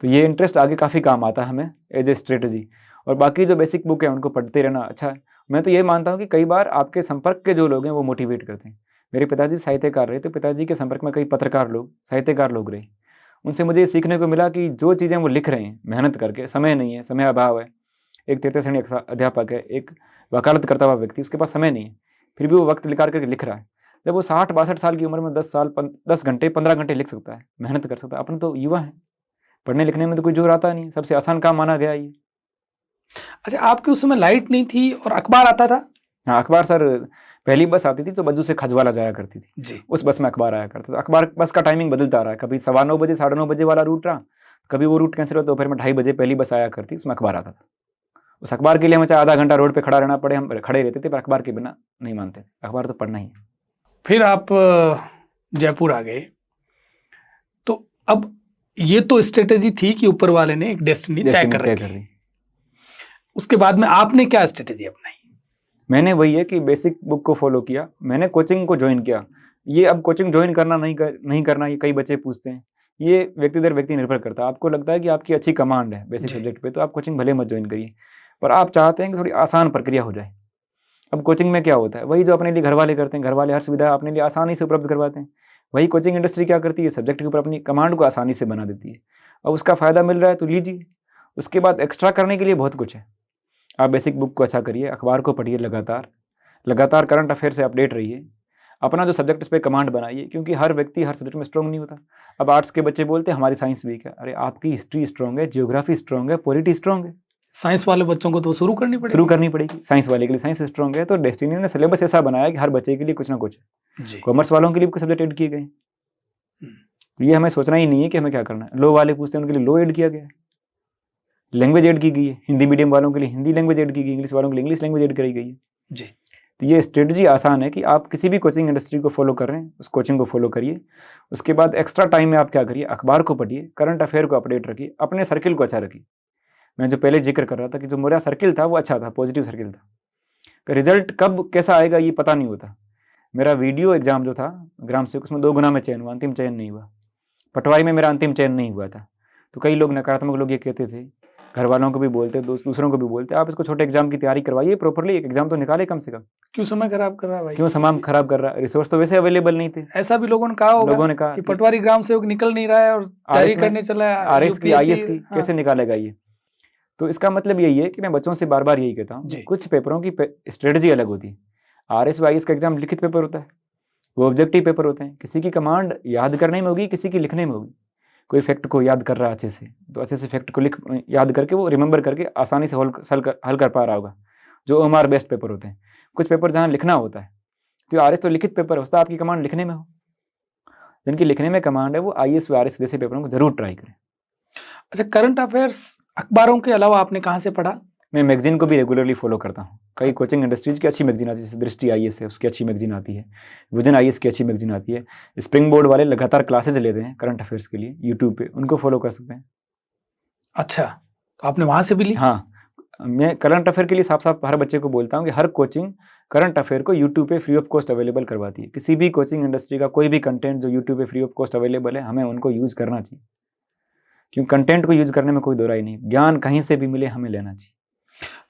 तो ये इंटरेस्ट आगे काफ़ी काम आता है हमें एज ए स्ट्रेटजी। और बाकी जो बेसिक बुक है उनको पढ़ते रहना अच्छा है। मैं तो ये मानता हूँ कि कई बार आपके संपर्क के जो लोग हैं वो मोटिवेट करते हैं। मेरे पिताजी साहित्यकार रहे तो पिताजी के संपर्क में कई पत्रकार लोग, साहित्यकार लोग रहे। उनसे मुझे ये सीखने को मिला कि जो चीज़ें वो लिख रहे हैं मेहनत करके, समय नहीं है, समय अभाव है। एक तृतीय श्रेणी अध्यापक है, एक वकालत करता हुआ व्यक्ति, उसके पास समय नहीं है, फिर भी वो वक्त निकाल करके लिख रहा है। जब वो 60-62 साल की उम्र में 10 घंटे 15 घंटे लिख सकता है, मेहनत कर सकता है, अपन तो युवा हैं, पढ़ने लिखने में तो कोई जोर आता नहीं, सबसे आसान काम माना गया ये। अच्छा, आपके उस समय लाइट नहीं थी और अखबार आता था? हाँ, अखबार सर पहली बस आती थी तो बज्जू से खजवाला जाया करती थी, जी। उस बस में अखबार आया करता था। अखबार बस का टाइमिंग बदलता रहा है, कभी 9:15 बजे 9:30 बजे वाला रूट रहा, कभी वो रूट कैंसिल हुआ, दोपहर में 2:30 बजे पहली बस आया करती, उसमें अखबार आता था। उस अखबार के लिए हमें चाहे आधा घंटा रोड पे खड़ा रहना पड़े, हम खड़े रहते थे, पर अखबार के बिना नहीं मानते, अखबार तो पढ़ना ही है। फिर आप जयपुर आ गए, तो अब ये तो स्ट्रेटेजी थी कि ऊपर वाले ने एक डेस्टिनी तय डेस्टिनी कर तय रखी। कर दी। उसके बाद में आपने क्या स्ट्रेटेजी अपनाई? मैंने वही है कि बेसिक बुक को फॉलो किया, मैंने कोचिंग को ज्वाइन किया। ये अब कोचिंग ज्वाइन करना नहीं करना, ये कई बच्चे पूछते हैं, ये व्यक्ति दर व्यक्ति निर्भर करता है। आपको लगता है कि आपकी अच्छी कमांड है बेसिक जी। सब्जेक्ट पे तो आप कोचिंग भले मत ज्वाइन करिए, पर आप चाहते हैं कि थोड़ी आसान प्रक्रिया हो जाए। अब कोचिंग में क्या होता है, वही जो अपने लिए घर वाले करते हैं, घर वाले हर सुविधा अपने लिए आसानी से उपलब्ध करवाते हैं, वही कोचिंग इंडस्ट्री क्या करती है, सब्जेक्ट के ऊपर अपनी कमांड को आसानी से बना देती है। अब उसका फ़ायदा मिल रहा है तो लीजिए। उसके बाद एक्स्ट्रा करने के लिए बहुत कुछ है। आप बेसिक बुक को अच्छा करिए, अखबार को पढ़िए लगातार करंट अफेयर से अपडेट रहिए, अपना जो सब्जेक्ट उस पर कमांड बनाइए, क्योंकि हर व्यक्ति हर सब्जेक्ट में स्ट्रॉन्ग नहीं होता। अब आर्ट्स के बच्चे बोलते हैं हमारी साइंस वीक है, अरे आपकी हिस्ट्री स्ट्रॉन्ग है, जियोग्राफी स्ट्रॉन्ग है, पॉलिटी स्ट्रॉन्ग है, साइंस वाले बच्चों को तो शुरू करनी पड़ेगी। साइंस वाले के लिए साइंस स्ट्रॉन्ग है, तो डेस्टिनी ने सिलेबस ऐसा बनाया कि हर बच्चे के लिए कुछ ना कुछ। जी। कॉमर्स वालों के लिए कुछ सब्जेक्ट ऐड किए गए, तो ये हमें सोचना ही नहीं है कि हमें क्या करना है। लो वाले पूछते हैं उनके लिए लो ऐड किया गया है, लैंग्वेज ऐड की गई है, हिंदी मीडियम वालों के लिए हिंदी लैंग्वेज ऐड की गई, इंग्लिश वालों के लिए इंग्लिश लैंग्वेज ऐड करी गई है। जी। तो ये स्ट्रेटजी आसान है कि आप किसी भी कोचिंग इंडस्ट्री को फॉलो कर रहे हैं, उस कोचिंग को फॉलो करिए। उसके बाद एक्स्ट्रा टाइम में आप क्या करिए, अखबार को पढ़िए, करंट अफेयर को अपडेट रखिए, अपने सर्किल को अच्छा रखिए। मैं जो पहले जिक्र कर रहा था कि जो मेरा सर्किल था वो अच्छा था, पॉजिटिव सर्किल था। रिजल्ट कब कैसा आएगा ये पता नहीं होता। मेरा वीडियो एग्जाम जो था ग्राम सेवक, उसमें 2 गुना में चयन हुआ, अंतिम चयन नहीं हुआ। पटवारी में मेरा अंतिम चयन नहीं हुआ था। तो कई लोग नकारात्मक लोग ये कहते थे, घर वालों को भी बोलते, दूसरों को भी बोलते, आप इसको छोटे एग्जाम की तैयारी करवाइए प्रॉपरली, एक एग्जाम तो निकाले कम से कम। क्यों समय खराब कर रहा है भाई? क्यों समय खराब कर रहा है, रिसोर्स तो वैसे अवेलेबल नहीं थे। ऐसा भी लोगों ने कहा होगा लोगों ने कहा कि पटवारी ग्राम सेवक निकल नहीं रहा है और तैयारी करने चला है आरएस की, आईएएस की, हाँ। कैसे निकालेगा ये। तो इसका मतलब यही है कि मैं बच्चों से बार बार यही कहता हूँ, कुछ पेपरों की स्ट्रेटजी अलग होती है। आरएस व आईएएस का एग्जाम लिखित पेपर होता है, वो ऑब्जेक्टिव पेपर होते हैं। किसी की कमांड याद करने में होगी, किसी की लिखने में होगी। कोई फैक्ट को याद कर रहा है अच्छे से, तो अच्छे से फैक्ट को याद करके वो रिमेंबर करके आसानी से हल कर पा रहा होगा, जो ओएमआर बेस्ड पेपर होते हैं। कुछ पेपर जहाँ लिखना होता है, तो आरएस तो लिखित पेपर होता है, आपकी कमांड लिखने में हो। जिनकी लिखने में कमांड है वो आईएएस व आरएस जैसे पेपरों को जरूर ट्राई करें। अच्छा, करंट अफेयर्स अखबारों के अलावा आपने कहाँ से पढ़ा? मैं मैगजीन को भी रेगुलरली फॉलो करता हूँ। कई कोचिंग इंडस्ट्रीज की अच्छी मैगजीन आती है, जैसे दृष्टि आईएएस है उसकी अच्छी मैगजीन आती है, विजन आईएएस की अच्छी मैगजीन आती है। स्प्रिंग बोर्ड वाले लगातार क्लासेज लेते हैं करंट अफेयर्स के लिए यूट्यूब पे, उनको फॉलो कर सकते हैं। अच्छा, तो आपने वहाँ से भी ली? हाँ, मैं करंट अफेयर के लिए साफ-साफ हर बच्चे को बोलता हूँ कि हर कोचिंग करंट अफेयर को यूट्यूब पे फ्री ऑफ कॉस्ट अवेलेबल करवाती है। किसी भी कोचिंग इंडस्ट्री का कोई भी कंटेंट जो यूट्यूब पे फ्री ऑफ कॉस्ट अवेलेबल है, हमें उनको यूज़ करना चाहिए। क्योंकि कंटेंट को यूज़ करने में कोई दो राय नहीं। ज्ञान कहीं से भी मिले, हमें लेना चाहिए।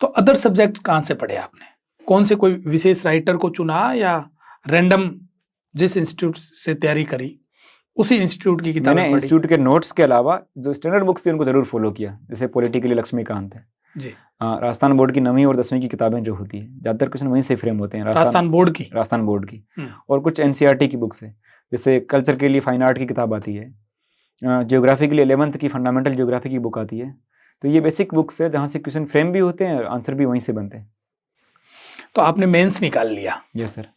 तो अदर सब्जेक्ट कहाँ से पढ़े आपने? कौन से कोई विशेष राइटर को चुना या रैंडम जिस इंस्टीट्यूट से तैयारी करी उसी इंस्टीट्यूट की किताबें मैंने पढ़ी? इंस्टीट्यूट के नोट्स के अलावा जो स्टैंडर्ड बुक्स थी उनको ज़रूर फॉलो किया। जैसे पॉलिटिकली लक्ष्मीकांत है। जी। राजस्थान बोर्ड की 9वीं और 10वीं की किताबें जो होती हैं, ज़्यादातर क्वेश्चन वहीं से फ्रेम होते हैं। राजस्थान बोर्ड की? राजस्थान बोर्ड की। हम्म। और कुछ एनसीईआरटी की बुक्स है। जैसे कल्चर के लिए फाइन आर्ट की किताब आती है। ज्योग्राफी के लिए 11th की फंडामेंटल ज्योग्राफी की बुक आती है। तो ये बेसिक बुक्स है जहाँ से क्वेश्चन फ्रेम भी होते हैं और आंसर भी वहीं से बनते हैं। तो आपने मेंस निकाल लिया। Yes sir.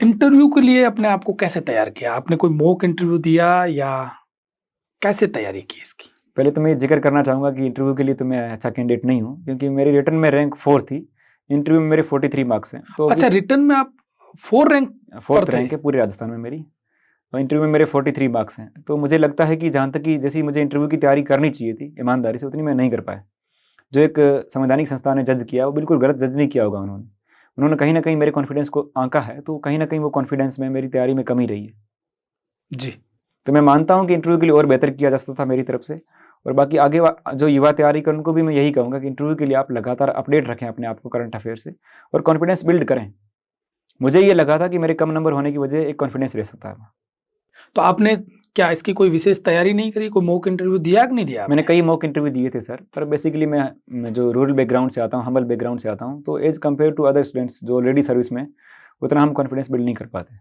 इंटरव्यू के लिए अपने आप को कैसे तैयार किया? आपने कोई मॉक इंटरव्यू दिया या कैसे तैयारी की इसकी? पहले तो मैं ये जिक्र करना चाहूँगा कि इंटरव्यू के लिए तो मैं अच्छा कैंडिडेट नहीं हूँ, क्योंकि मेरी रिटन में रैंक 4 थी। इंटरव्यू में मेरे 43 मार्क्स हैं। तो अच्छा, रिटन में आप 4 रैंक 4th रैंक है पूरे राजस्थान में मेरी। और इंटरव्यू में मेरे 43 मार्क्स हैं। तो मुझे लगता है कि जहाँ तक कि जैसी मुझे इंटरव्यू की तैयारी करनी चाहिए थी ईमानदारी से, उतनी मैं नहीं कर पाया। जो एक संवैधानिक संस्था ने जज किया वो बिल्कुल गलत जज नहीं किया होगा उन्होंने कहीं ना कहीं मेरे कॉन्फिडेंस को आंका है। तो कहीं ना कहीं वो कॉन्फिडेंस में मेरी तैयारी में कमी रही है जी। तो मैं मानता हूँ कि इंटरव्यू के लिए और बेहतर किया जा सकता था मेरी तरफ से। और बाकी आगे जो युवा तैयारी कर उनको भी मैं यही कहूँगा कि इंटरव्यू के लिए आप लगातार अपडेट रखें अपने आप को करंट अफेयर से और कॉन्फिडेंस बिल्ड करें। मुझे ये लगा था कि मेरे कम नंबर होने की वजह एक कॉन्फिडेंस रह सकता है। तो आपने क्या इसकी कोई विशेष तैयारी नहीं करी? कोई मॉक इंटरव्यू दिया कि नहीं दिया आपने? मैंने कई मॉक इंटरव्यू दिए थे सर, पर बेसिकली मैं जो रूरल बैकग्राउंड से आता हूँ, हम्बल बैकग्राउंड से आता हूँ, तो as compare to other students जो ऑलरेडी सर्विस में, उतना हम कॉन्फिडेंस बिल्ड नहीं कर पाते।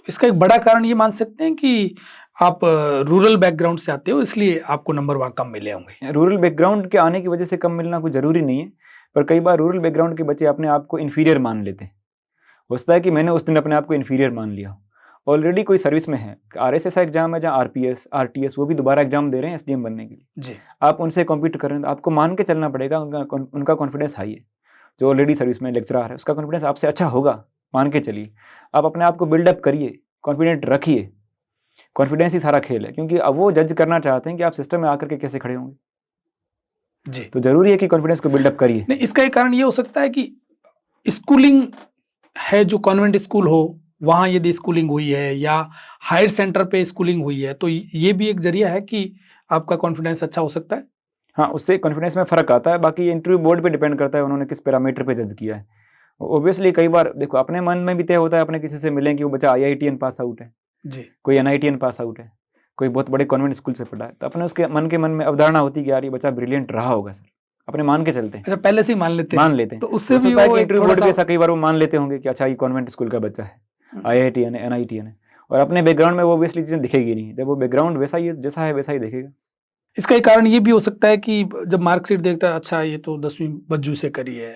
इसका एक बड़ा कारण ये मान सकते हैं कि आप रूरल बैकग्राउंड से आते हो, इसलिए आपको नंबर वहाँ कम मिले होंगे। रूरल बैकग्राउंड के आने की वजह से कम मिलना कोई ज़रूरी नहीं है, पर कई बार रूरल बैकग्राउंड के बच्चे अपने आप को इन्फीरियर मान लेते हैं। होता है कि मैंने उस दिन अपने आप को इन्फीरियर मान लिया। ऑलरेडी कोई सर्विस में है, आरएसएस एग्जाम है जहाँ आरपीएस आरटीएस वो भी दोबारा एग्जाम दे रहे हैं एसडीएम बनने के लिए। जी। आप उनसे कॉम्पीट कर रहे हैं तो आपको मान के चलना पड़ेगा, उनका कॉन्फिडेंस हाई है। जो ऑलरेडी सर्विस में लेक्चरर है उसका कॉन्फिडेंस आपसे अच्छा होगा, मान के चलिए। आप अपने आप को बिल्डअप करिए, कॉन्फिडेंट रखिए। कॉन्फिडेंस ही सारा खेल है, क्योंकि अब वो जज करना चाहते हैं कि आप सिस्टम में आकर के कैसे खड़े होंगे। जी। तो जरूरी है कि कॉन्फिडेंस को बिल्डअप करिए। नहीं, इसका एक कारण ये हो सकता है कि स्कूलिंग है, जो कॉन्वेंट स्कूल हो वहाँ यदि स्कूलिंग हुई है या हायर सेंटर पे स्कूलिंग हुई है, तो ये भी एक जरिया है कि आपका कॉन्फिडेंस अच्छा हो सकता है। हाँ, उससे कॉन्फिडेंस में फ़र्क आता है। बाकी इंटरव्यू बोर्ड पे डिपेंड करता है उन्होंने किस पैरामीटर पे जज किया है। ऑब्वियसली कई बार देखो अपने मन में भी तय होता है, अपने किसी से मिलें कि वो बच्चा आईआईटीएन पास आउट है, जी। कोई एनआईटीएन पास आउट है, कोई बहुत बड़े कॉन्वेंट स्कूल से पढ़ा है, तो अपने उसके मन के मन में अवधारणा होती है कि यार ये बच्चा ब्रिलियंट रहा होगा सर, अपने मान के चलते हैं। अच्छा, पहले से ही मान लेते हैं। तो उससे भी वो इंटरव्यू बोर्ड भी ऐसा कई बार वो मान लेते होंगे कि अच्छा ये कॉन्वेंट स्कूल का बच्चा है, आईआईटीएन है, एनआईटीएन है, और अपने बैकग्राउंड में वो ऑब्वियसली चीज़ें दिखेगी नहीं। जब वो बैकग्राउंड वैसा ही जैसा है वैसा ही देखेगा। इसका एक कारण ये भी हो सकता है कि जब मार्कशीट देखता है, अच्छा ये तो 10वीं बज्जू से करी है,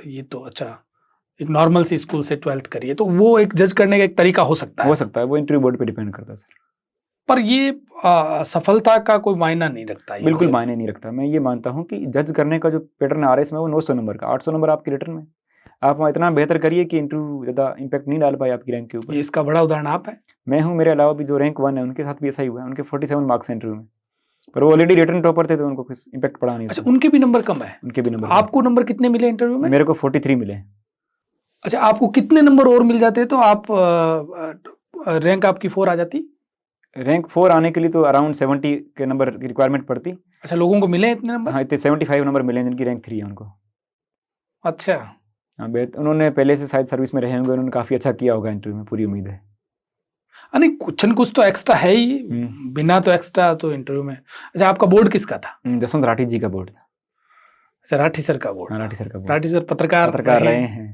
ये तो अच्छा एक नॉर्मल सी स्कूल से 12th करी है, तो वो एक जज करने का एक तरीका हो सकता है। वो इंटरव्यू बोर्ड पे डिपेंड करता है सर। पर ये सफलता का कोई मायना नहीं रखता। बिल्कुल मायने नहीं रखता। मैं ये मानता हूँ कि जज करने का जो पैटर्न आरएस में वो 900 नंबर का, 800 नंबर आपके रिटर्न में, आप वहाँ इतना बेहतर करिए कि इंटरव्यू ज़्यादा इम्पैक्ट नहीं डाल पाए आपकी रैंक के ऊपर। ये इसका बड़ा उदाहरण आप है। मैं हूँ, मेरे अलावा भी जो रैंक 1 है उनके साथ भी ऐसा ही हुआ है। उनके 47 मार्क्स हैं इंटरव्यू में, पर वो ऑलरेडी रिटर्न टॉपर थे तो उनको कुछ इम्पैक्ट पड़ा नहीं। अच्छा, उनके भी नंबर कम है? उनके भी नंबर। आपको नंबर कितने मिले इंटरव्यू में? मेरे को 43 मिले। अच्छा, आपको कितने नंबर और मिल जाते तो आप रैंक आपकी 4 आ जाती? रैंक 4 आने के लिए तो अराउंड 70 के नंबर की रिक्वायरमेंट पड़ती। अच्छा, लोगों को मिले इतने नंबर? हाँ, इतने 75 नंबर मिले जिनकी रैंक 3 है उनको। अच्छा। हाँ, उन्होंने पहले से शायद सर्विस में रहे होंगे, उन्होंने काफ़ी अच्छा किया होगा इंटरव्यू में, पूरी उम्मीद है। नहीं, कुछ न कुछ तो एक्स्ट्रा है ही, बिना तो एक्स्ट्रा तो इंटरव्यू में। अच्छा, आपका बोर्ड किसका था? जसवंत राठी जी का बोर्ड था। अच्छा, राठी सर का बोर्ड। राठी सर का बोर्ड। राठी सर पत्रकार रहे हैं,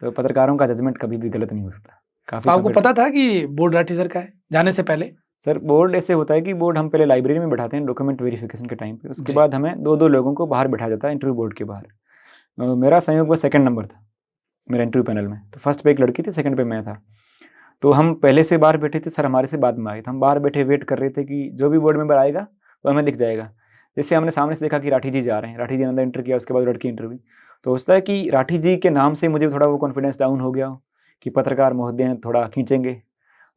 तो पत्रकारों का जजमेंट कभी भी गलत नहीं हो सकता। काफी आपको पता था कि बोर्ड राठी सर का है जाने से पहले? सर, बोर्ड ऐसे होता है कि बोर्ड हम पहले लाइब्रेरी में बैठाते हैं डॉक्यूमेंट वेरिफिकेशन के टाइम पे, उसके बाद हमें 2-2 लोगों को बाहर बैठा जाता है इंटरव्यू बोर्ड के बाहर। मेरा संयोग वो 2nd नंबर था मेरा इंटरव्यू पैनल में। तो फर्स्ट पे एक लड़की थी, 2nd पे मैं था। तो हम पहले से बाहर बैठे थे, सर हमारे से बाद में आए थे। हम बाहर बैठे वेट कर रहे थे कि जो भी बोर्ड मेंबर आएगा वो हमें दिख जाएगा। जैसे हमने सामने से देखा कि राठी जी जा रहे हैं, राठी जी ने अंदर इंटर किया, उसके बाद लड़की इंटरव्यू। तो होता है कि राठी जी के नाम से मुझे थोड़ा वो कॉन्फिडेंस डाउन हो गया कि पत्रकार महोदय थोड़ा खींचेंगे।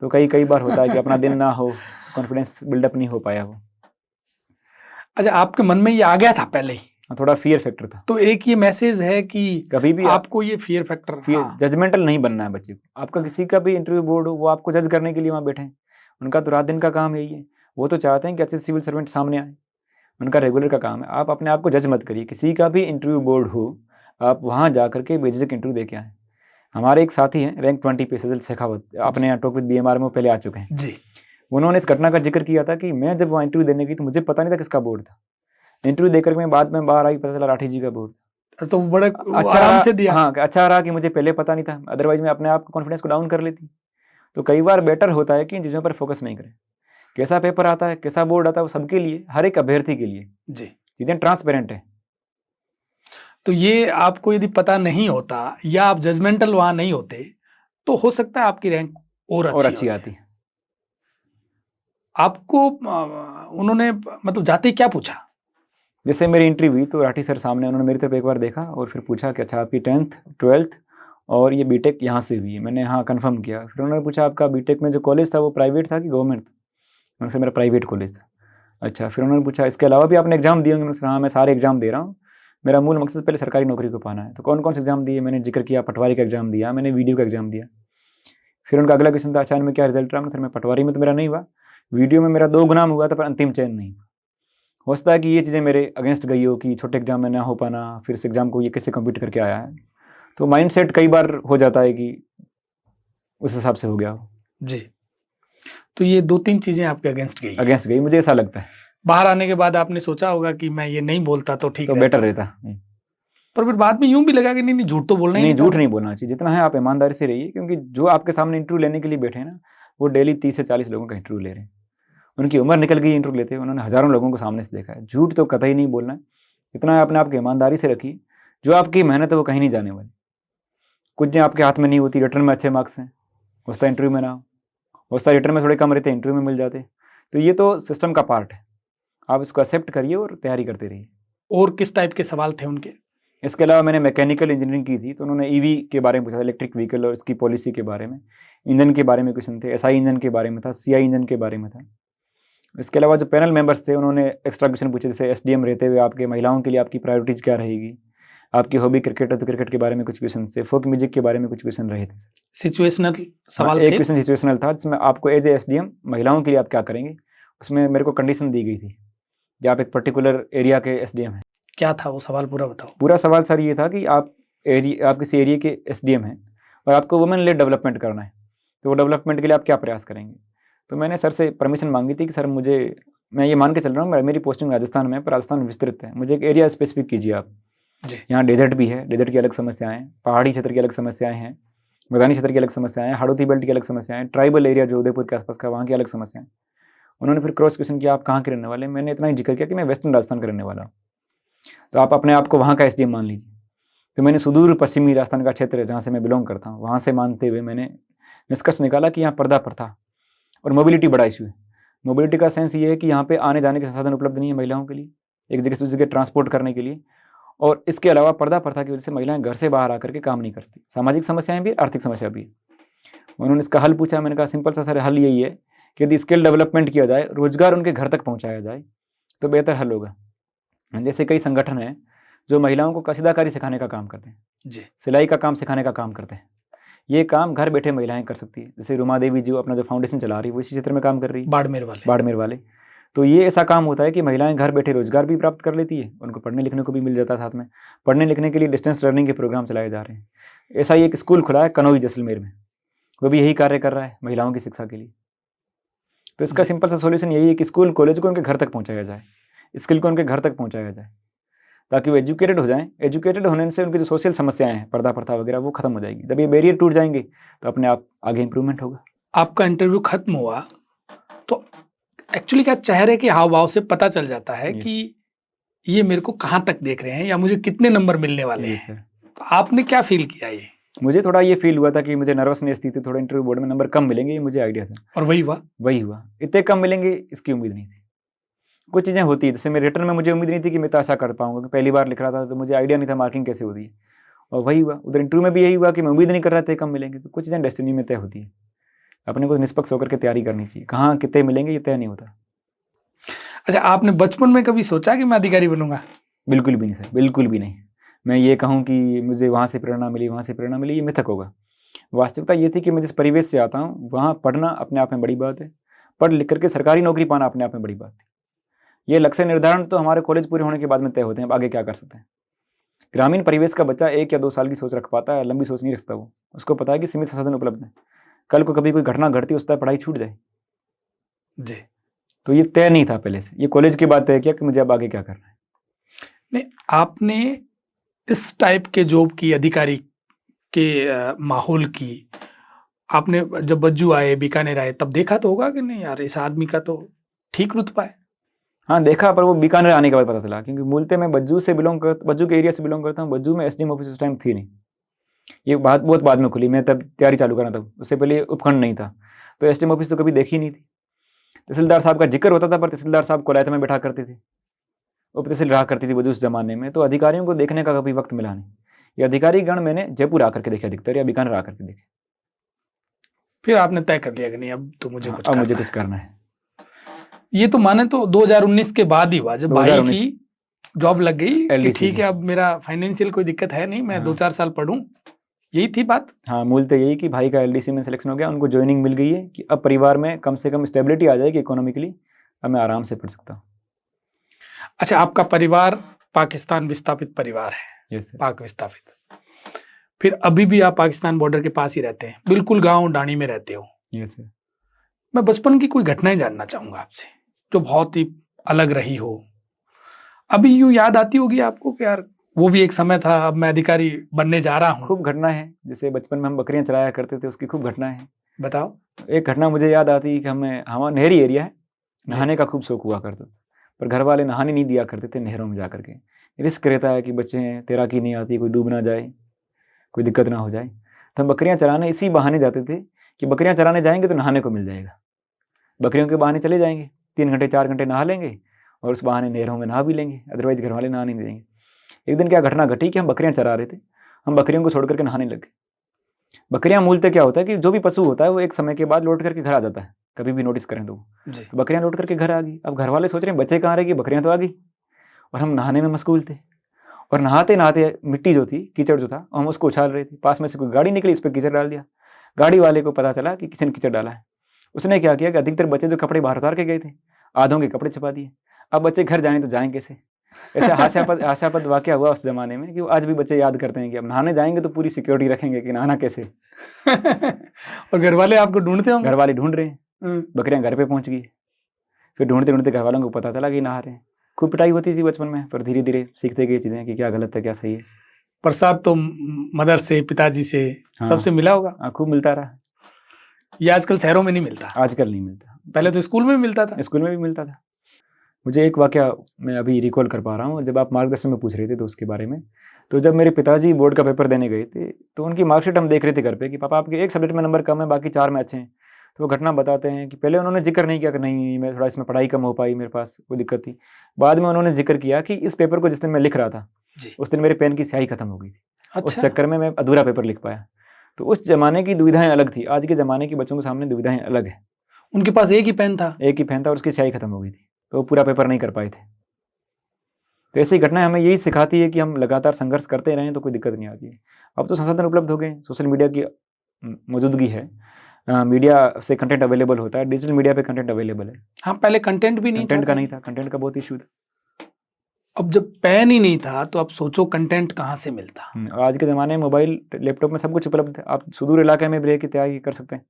तो कई बार होता है कि अपना दिन ना हो, कॉन्फिडेंस बिल्डअप नहीं हो पाया वो। अच्छा, आपके मन में ये आ गया था पहले ही? थोड़ा फियर फैक्टर था। तो एक ये मैसेज है कि कभी भी आपको ये फियर फैक्टर, हाँ, जजमेंटल नहीं बनना है बच्चे को। आपका किसी का भी इंटरव्यू बोर्ड हो, वो आपको जज करने के लिए वहाँ बैठे हैं। उनका तो रात दिन का काम यही है। वो तो चाहते हैं कि अच्छे सिविल सर्वेंट सामने आए, उनका रेगुलर का काम है। आप अपने आप को जज मत करिए। किसी का भी इंटरव्यू बोर्ड हो, आप वहाँ जा करके बेझिझक इंटरव्यू दे के आएँ। हमारे एक साथी हैं रैंक 20 पे सजल शेखावत, अपने यहाँ टॉक विद BMR में वो पहले आ चुके हैं जी। उन्होंने इस घटना का जिक्र किया था कि मैं जब वहाँ इंटरव्यू देने गई तो मुझे पता नहीं था किसका बोर्ड था। इंटरव्यू देकर मैं बाद में बाहर आई, पता चला राठी जी का बोर्ड था। तो बड़ा वो अच्छा आराम रहा, से दिया। हाँ अच्छा रहा कि मुझे पहले पता नहीं था, अदरवाइज मैं अपने आप को कॉन्फिडेंस को डाउन कर लेती। तो कई बार बेटर होता है कि इन चीज़ों पर फोकस नहीं करें। कैसा पेपर आता है, कैसा बोर्ड आता है, वो सबके लिए, हर एक अभ्यर्थी के लिए जी। चीज़ें ट्रांसपेरेंट है। तो ये आपको यदि पता नहीं होता या आप जजमेंटल वहां नहीं होते तो हो सकता है आपकी रैंक और और अच्छी अच्छी होती। आती। आपको उन्होंने मतलब जाते ही क्या पूछा? जैसे मेरी एंट्री हुई तो राठी सर सामने, उन्होंने मेरी तरफ एक बार देखा और फिर पूछा कि अच्छा आपकी 10th 12th और ये बीटेक यहाँ से हुई है। मैंने हाँ कन्फर्म किया। फिर उन्होंने पूछा आपका बीटेक में जो कॉलेज था वो प्राइवेट था कि गवर्नमेंट था? मैंने कहा मेरा प्राइवेट कॉलेज था। अच्छा, फिर उन्होंने पूछा इसके अलावा भी आपने एग्जाम दिए होंगे? मैंने कहा हाँ मैं सारे एग्जाम दे रहा हूँ, मेरा मूल मकसद पहले सरकारी नौकरी को पाना है। तो कौन कौन से एग्जाम दिए? मैंने जिक्र किया पटवारी का एग्जाम दिया, मैंने वीडियो का एग्जाम दिया। फिर उनका अगला क्वेश्चन था अच्छा में क्या रिजल्ट रहा? सर मैं पटवारी में तो मेरा नहीं हुआ, वीडियो में मेरा 2 गुना हुआ था, पर अंतिम चयन नहीं हुआ। हो सकता है कि ये चीज़ें मेरे अगेंस्ट गई हो कि छोटे एग्जाम में ना हो पाना, फिर इस एग्जाम को ये कैसे कम्पीट करके आया है। तो माइंडसेट कई बार हो जाता है कि उस हिसाब से हो गया हो। जी। तो ये 2-3 चीजें आपके अगेंस्ट गई। अगेंस्ट गई, मुझे ऐसा लगता है। बाहर आने के बाद आपने सोचा होगा कि मैं ये नहीं बोलता तो ठीक तो रहता। बेटर रहता। पर फिर बाद में यूं भी लगा कि नहीं झूठ तो बोलना ही नहीं, नहीं था। झूठ नहीं बोलना चाहिए। जितना है आप ईमानदारी से रहिए, क्योंकि जो आपके सामने इंटरव्यू लेने के लिए बैठे हैं ना, वो डेली 30 से 40 लोगों का इंटरव्यू ले रहे हैं। उनकी उम्र निकल गई इंटरव्यू लेते हुए, उन्होंने हज़ारों लोगों को सामने से देखा है। झूठ तो कतई नहीं बोलना है। जितना है अपने आप की ईमानदारी से रखिए। जो आपकी मेहनत है वो कहीं नहीं जाने वाली। कुछ चीज़ें आपके हाथ में नहीं होती। रिटर्न में अच्छे मार्क्स हैं, हो सकता है इंटरव्यू में ना हो, हो सकता है रिटर्न में थोड़े कम रहते, इंटरव्यू में मिल जाते। तो ये तो सिस्टम का पार्ट है। आप इसको एक्सेप्ट करिए और तैयारी करते रहिए। और किस टाइप के सवाल थे उनके? इसके अलावा मैंने मैकेनिकल इंजीनियरिंग की थी, तो उन्होंने ईवी के बारे में पूछा था, इलेक्ट्रिक व्हीकल और इसकी पॉलिसी के बारे में। इंजन के बारे में क्वेश्चन थे, एसआई इंजन के बारे में था, सीआई इंजन के बारे में था। इसके अलावा जो पैनल मेंबर्स थे उन्होंने एक्स्ट्रा क्वेश्चन पूछे, जैसे एसडीएम रहते हुए आपके महिलाओं के लिए आपकी प्रायोरिटीज क्या रहेगी, आपकी हॉबी क्रिकेट है तो क्रिकेट के बारे में कुछ क्वेश्चन थे, फोक म्यूजिक के बारे में कुछ क्वेश्चन रहे थे। सिचुएशनल हाँ, सवाल एक थे। क्वेश्चन सिचुएशनल था जिसमें आपको एज ए एसडीएम महिलाओं के लिए आप क्या करेंगे, उसमें मेरे को कंडीशन दी गई थी कि आप एक पर्टिकुलर एरिया के एसडीएम हैं। क्या था वो सवाल, पूरा बताओ। पूरा सवाल सर ये था कि आप किसी एरिया के एसडीएम हैं और आपको वुमेन लेड डेवलपमेंट करना है, तो वो डेवलपमेंट के लिए आप क्या प्रयास करेंगे। तो मैंने सर से परमिशन मांगी थी कि सर मैं ये मान के चल रहा हूँ मेरी पोस्टिंग राजस्थान में है, पर राजस्थान विस्तृत है, मुझे एक एरिया स्पेसिफिक कीजिए आप। जी। यहाँ डेजर्ट भी है, डेजर्ट की अलग समस्याएं हैं, पहाड़ी क्षेत्र की अलग समस्याएं हैं, मैदानी क्षेत्र की अलग समस्याएं हैं, हाड़ौती बेल्ट की अलग समस्याएं, ट्राइबल एरिया जो उदयपुर के आसपास का वहाँ की अलग समस्याएं। उन्होंने फिर क्रॉस क्वेश्चन किया आप कहाँ के रहने वाले हैं? मैंने इतना ही जिक्र किया कि मैं वेस्टर्न राजस्थान का रहने वाला हूँ, तो आप अपने आप को वहाँ का एसडीएम मान लीजिए। तो मैंने सुदूर पश्चिमी राजस्थान का क्षेत्र जहाँ से मैं बिलोंग करता हूँ वहाँ से मानते हुए मैंने निष्कर्ष निकाला कि यहाँ पर्दा प्रथा और मोबिलिटी बड़ा इशू है। मोबिलिटी का सेंस ये है कि यहाँ पे आने जाने के साधन उपलब्ध नहीं है महिलाओं के लिए, एक जगह से दूसरी जगह ट्रांसपोर्ट करने के लिए, और इसके अलावा पर्दा प्रथा की वजह से महिलाएं घर से बाहर आकर के काम नहीं करती। सामाजिक समस्याएं भी, आर्थिक समस्या भी है। उन्होंने इसका हल पूछा, मैंने कहा सिंपल सा सर हल यही है कि यदि स्किल डेवलपमेंट किया जाए, रोजगार उनके घर तक पहुँचाया जाए तो बेहतर हल होगा। जैसे कई संगठन हैं जो महिलाओं को कसीदाकारी सिखाने का काम करते हैं, जी। सिलाई का काम सिखाने का काम करते हैं। ये काम घर बैठे महिलाएं कर सकती है। जैसे रुमा देवी जो अपना जो फाउंडेशन चला रही है वो इसी क्षेत्र में काम कर रही है, बाड़मेर वाले। तो ये ऐसा काम होता है कि महिलाएं घर बैठे रोजगार भी प्राप्त कर लेती है, उनको पढ़ने लिखने को भी मिल जाता है। साथ में पढ़ने लिखने के लिए डिस्टेंस लर्निंग के प्रोग्राम चलाए जा रहे हैं। ऐसा ही एक स्कूल खुला है कनौई जैसलमेर में, वो भी यही कार्य कर रहा है महिलाओं की शिक्षा के लिए। तो इसका सिंपल सा सोल्यूशन यही है कि स्कूल कॉलेज को उनके घर तक पहुँचाया जाए, स्किल को उनके घर तक पहुँचाया जाए, ताकि वो एजुकेटेड हो जाएं। एजुकेटेड होने से उनकी जो सोशल समस्याएं हैं, पर्दा प्रथा वगैरह, वो खत्म हो जाएगी। जब ये बैरियर टूट जाएंगे तो अपने आप आगे इंप्रूवमेंट होगा। आपका इंटरव्यू खत्म हुआ तो एक्चुअली क्या चेहरे के हाव भाव से पता चल जाता है कि ये मेरे को कहाँ तक देख रहे हैं या मुझे कितने नंबर मिलने वाले हैं। सर, तो आपने क्या फील किया? ये मुझे थोड़ा ये फील हुआ था कि मुझे नर्वसनेस थी, थोड़ा इंटरव्यू बोर्ड में नंबर कम मिलेंगे, ये मुझे आइडिया था। और वही हुआ। इतने कम मिलेंगे इसकी उम्मीद नहीं थी। कुछ चीज़ें होती है, जैसे मेरे रिटर्न में मुझे उम्मीद नहीं थी कि मैं तो ऐसा कर पाऊंगा, पहली बार लिख रहा था तो मुझे आइडिया नहीं था मार्किंग कैसे होती है, और वही हुआ। उधर इंटरव्यू में भी यही हुआ कि मैं उम्मीद नहीं कर रहा था कम मिलेंगे। तो कुछ चीज़ें डेस्टिनी में तय होती है, अपने को निष्पक्ष होकर के तैयारी करनी चाहिए। कहाँ कितने मिलेंगे ये तय नहीं होता। अच्छा, आपने बचपन में कभी सोचा कि मैं अधिकारी बनूंगा? बिल्कुल भी नहीं सर, बिल्कुल भी नहीं। मैं ये कहूँ कि मुझे वहाँ से प्रेरणा मिली, वहाँ से प्रेरणा मिली, ये मिथक होगा। वास्तविकता ये थी कि मैं जिस परिवेश से आता हूँ, वहाँ पढ़ना अपने आप में बड़ी बात है। पढ़ लिख करके सरकारी नौकरी पाना अपने आप में बड़ी बात है। ये लक्ष्य निर्धारण तो हमारे कॉलेज पूरे होने के बाद में तय होते हैं, अब आगे क्या कर सकते हैं। ग्रामीण परिवेश का बच्चा 1 या 2 साल की सोच रख पाता है, लंबी सोच नहीं रखता वो। उसको पता है कि सीमित संसाधन उपलब्ध हैं। कल को कभी कोई घटना घटती, उसका पढ़ाई छूट जाए। जी। तो ये तय नहीं था पहले से, ये कॉलेज के बाद तय किया कि मुझे अब आगे क्या करना है। नहीं, आपने इस टाइप के जॉब की, अधिकारी के माहौल की, आपने जब बज्जू आए, बीकानेर आए, तब देखा तो होगा कि नहीं यार इस आदमी का तो ठीक रुतबा है। हाँ देखा, पर वो बीकानेर आने के बाद पता चला, क्योंकि मूलतः मैं बज्जू के एरिया से बिलोंग करता हूँ। बज्जू में एसडीएम ऑफिस उस टाइम थी नहीं, ये बात बहुत बाद में खुली। मैं तब तैयारी चालू करना, तब उससे पहले उपखंड नहीं था, तो एसडीएम ऑफिस तो कभी देखी नहीं थी। तहसीलदार साहब का जिक्र होता था, पर तहसीलदार साहब कोलायत में बैठा करते थे, उप तहसील रहा करती थी बज्जू उस जमाने में। तो अधिकारियों को देखने का कभी वक्त मिला नहीं। ये अधिकारी गण मैंने जयपुर आकर के देखे अधिकतर, या बीकानेर आकर के देखे। फिर आपने तय कर लिया कि नहीं अब तो मुझे कुछ अब करना मुझे है। कुछ करना है। ये तो माने तो 2019 के बाद ही हुआ, जब भाई 2019 की जॉब लग गई कि LDC ठीक की। है अब मेरा फाइनेंशियल कोई दिक्कत है नहीं, मैं हाँ। 2-4 साल पढ़ूं, यही थी बात। हाँ, मूलतः यही कि भाई का एलडीसी में सिलेक्शन हो गया, उनको ज्वाइनिंग मिल गई है कि अब परिवार में कम से कम स्टेबिलिटी आ जाएगी इकोनॉमिकली, अब मैं आराम से पढ़ सकता हूँ। अच्छा, आपका परिवार पाकिस्तान विस्थापित परिवार है, यस सर। पाक विस्थापित। फिर अभी भी आप पाकिस्तान बॉर्डर के पास ही रहते हैं, बिल्कुल गांव डाणी में रहते हो। Yes sir. मैं बचपन की कोई घटनाएं जानना चाहूंगा आपसे जो बहुत ही अलग रही हो। अभी यूं याद आती होगी आपको कि यार वो भी एक समय था, अब मैं अधिकारी बनने जा रहा हूँ। खूब घटना है, जैसे बचपन में हम बकरियां चराया करते थे, उसकी खूब घटना है। बताओ। एक घटना मुझे याद आती है कि हमारा नहरी एरिया है, नहाने का खूब शौक हुआ करता था, पर घर वाले नहाने नहीं दिया करते थे नहरों में जा करके। रिस्क रहता है कि बच्चे हैं, तैराकी नहीं आती, कोई डूब ना जाए, कोई दिक्कत ना हो जाए। तो हम बकरियां चराने इसी बहाने जाते थे कि बकरियां चराने जाएंगे तो नहाने को मिल जाएगा। बकरियों के बहाने चले जाएंगे, 3 घंटे 4 घंटे नहा लेंगे, और उस बहाने नहरों में नहा भी लेंगे, अदरवाइज घर वाले नहाने नहीं देंगे। एक दिन क्या घटना घटी कि हम बकरियां चरा रहे थे, हम बकरियों को छोड़ करके नहाने लग गए। बकरियां मूलतः क्या होता है कि जो भी पशु होता है वो एक समय के बाद लौट करके घर आ जाता है, कभी भी नोटिस करें तो। तो बकरियां लौट करके घर आ गई। अब घर वाले सोच रहे हैं बच्चे कहाँ रहेगी, बकरियां तो आ गई, और हम नहाने में मशगूल थे। और नहाते नहाते मिट्टी जो थी, कीचड़ जो था, हम उसको उछाल रहे थे। पास में से कोई गाड़ी निकली, इस पर कीचड़ डाल दिया। गाड़ी वाले को पता चला कि किसी ने कीचड़ डाला है। उसने क्या किया कि अधिकतर बच्चे जो कपड़े बाहर उतार के गए थे, आधों के कपड़े छुपा दिए। अब बच्चे घर जाएं तो जाएं कैसे? ऐसे हास्यास्पद वाकया हुआ उस जमाने में कि आज भी बच्चे याद करते हैं कि अब नहाने जाएंगे तो पूरी सिक्योरिटी रखेंगे कि नहाना कैसे। और घर वाले आपको ढूंढते होंगे। घर वाले ढूंढ रहे हैं, बकरियां घर पे पहुंच गई। फिर ढूंढते ढूंढते घर वालों को पता चला कि नहा रहे हैं। खूब पिटाई होती थी बचपन में, पर धीरे धीरे सीखते गए चीजें कि क्या गलत है क्या सही है। प्रसाद तो मदर से, पिताजी से, हाँ। सबसे मिला होगा। खूब मिलता रहा। ये आजकल शहरों में नहीं मिलता। आजकल नहीं मिलता, पहले तो स्कूल में मिलता था। स्कूल में भी मिलता था। मुझे एक वाकया मैं अभी रिकॉल कर पा रहा हूँ, जब आप मार्गदर्शन में पूछ रहे थे तो उसके बारे में। तो जब मेरे पिताजी बोर्ड का पेपर देने गए थे, तो उनकी मार्कशीट हम देख रहे थे घर पे कि पापा आपके एक सब्जेक्ट में नंबर कम है, बाकी 4 में अच्छे हैं। तो वो घटना बताते हैं कि पहले उन्होंने जिक्र नहीं किया कि नहीं मैं थोड़ा इसमें पढ़ाई कम हो पाई, मेरे पास कोई दिक्कत थी। बाद में उन्होंने जिक्र किया कि इस पेपर को जिस दिन मैं लिख रहा था, उस दिन मेरे पेन की स्याही खत्म हो गई थी। अच्छा। उस चक्कर में मैं अधूरा पेपर लिख पाया। तो उस जमाने की दुविधाएं अलग थी, आज के ज़माने के बच्चों के सामने दुविधाएं अलग है। उनके पास एक ही पेन था। एक ही पेन था और उसकी स्याही खत्म हो गई थी, तो वो पूरा पेपर नहीं कर पाए थे। तो ऐसी घटनाएं हमें यही सिखाती है कि हम लगातार संघर्ष करते रहें तो कोई दिक्कत नहीं आती है। अब तो संसाधन उपलब्ध हो गए, सोशल मीडिया की मौजूदगी है, मीडिया से कंटेंट अवेलेबल होता है, डिजिटल मीडिया पे कंटेंट अवेलेबल है। हाँ, पहले कंटेंट भी नहीं था। कंटेंट का नहीं था, कंटेंट का बहुत इशू था। अब जब पेन ही नहीं था तो अब सोचो कंटेंट कहाँ से मिलता। आज के ज़माने में मोबाइल लैपटॉप में सब कुछ उपलब्ध है, आप सुदूर इलाके में भी रह के तैयारी कर सकते हैं।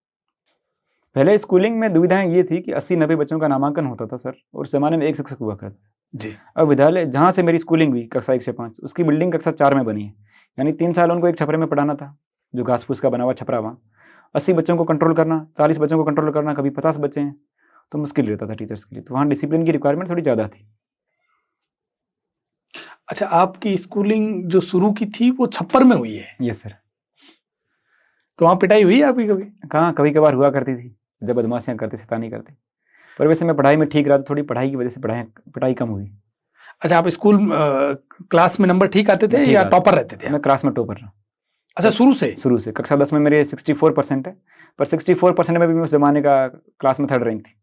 पहले स्कूलिंग में दुविधाएं ये थी कि 80-90 बच्चों का नामांकन होता था सर, और उस जमाने में एक शिक्षक हुआ करता जी। अब विद्यालय जहाँ से मेरी स्कूलिंग हुई कक्षा 1 से 5, उसकी बिल्डिंग कक्षा 4 में बनी है। यानी 3 साल उनको एक छपरे में पढ़ाना था, जो घास फूस का बना हुआ छपरा। वहाँ 80 बच्चों को कंट्रोल करना, 40 बच्चों को कंट्रोल करना, कभी 50 बच्चे हैं, तो मुश्किल रहता था टीचर्स के लिए। तो वहाँ डिसिप्लिन की रिक्वायरमेंट थोड़ी ज़्यादा थी। अच्छा, आपकी स्कूलिंग जो शुरू की थी वो छप्पर में हुई है? Yes sir. तो वहाँ पिटाई हुई है आपकी कभी? कहाँ, कभी कभार हुआ करती थी, जब बदमाशियाँ करते, शैतानी करते। पर वैसे मैं पढ़ाई में ठीक रहा, तो थोड़ी पढ़ाई की वजह से पिटाई कम हुई। अच्छा, आप स्कूल क्लास में नंबर ठीक आते थे या टॉपर रहते थे? मैं क्लास में टॉपर रहा। अच्छा, शुरू से कक्षा 10 में मेरे 64% है, पर 64% में भी मैं उस जमाने का क्लास में 3rd रैंक थी।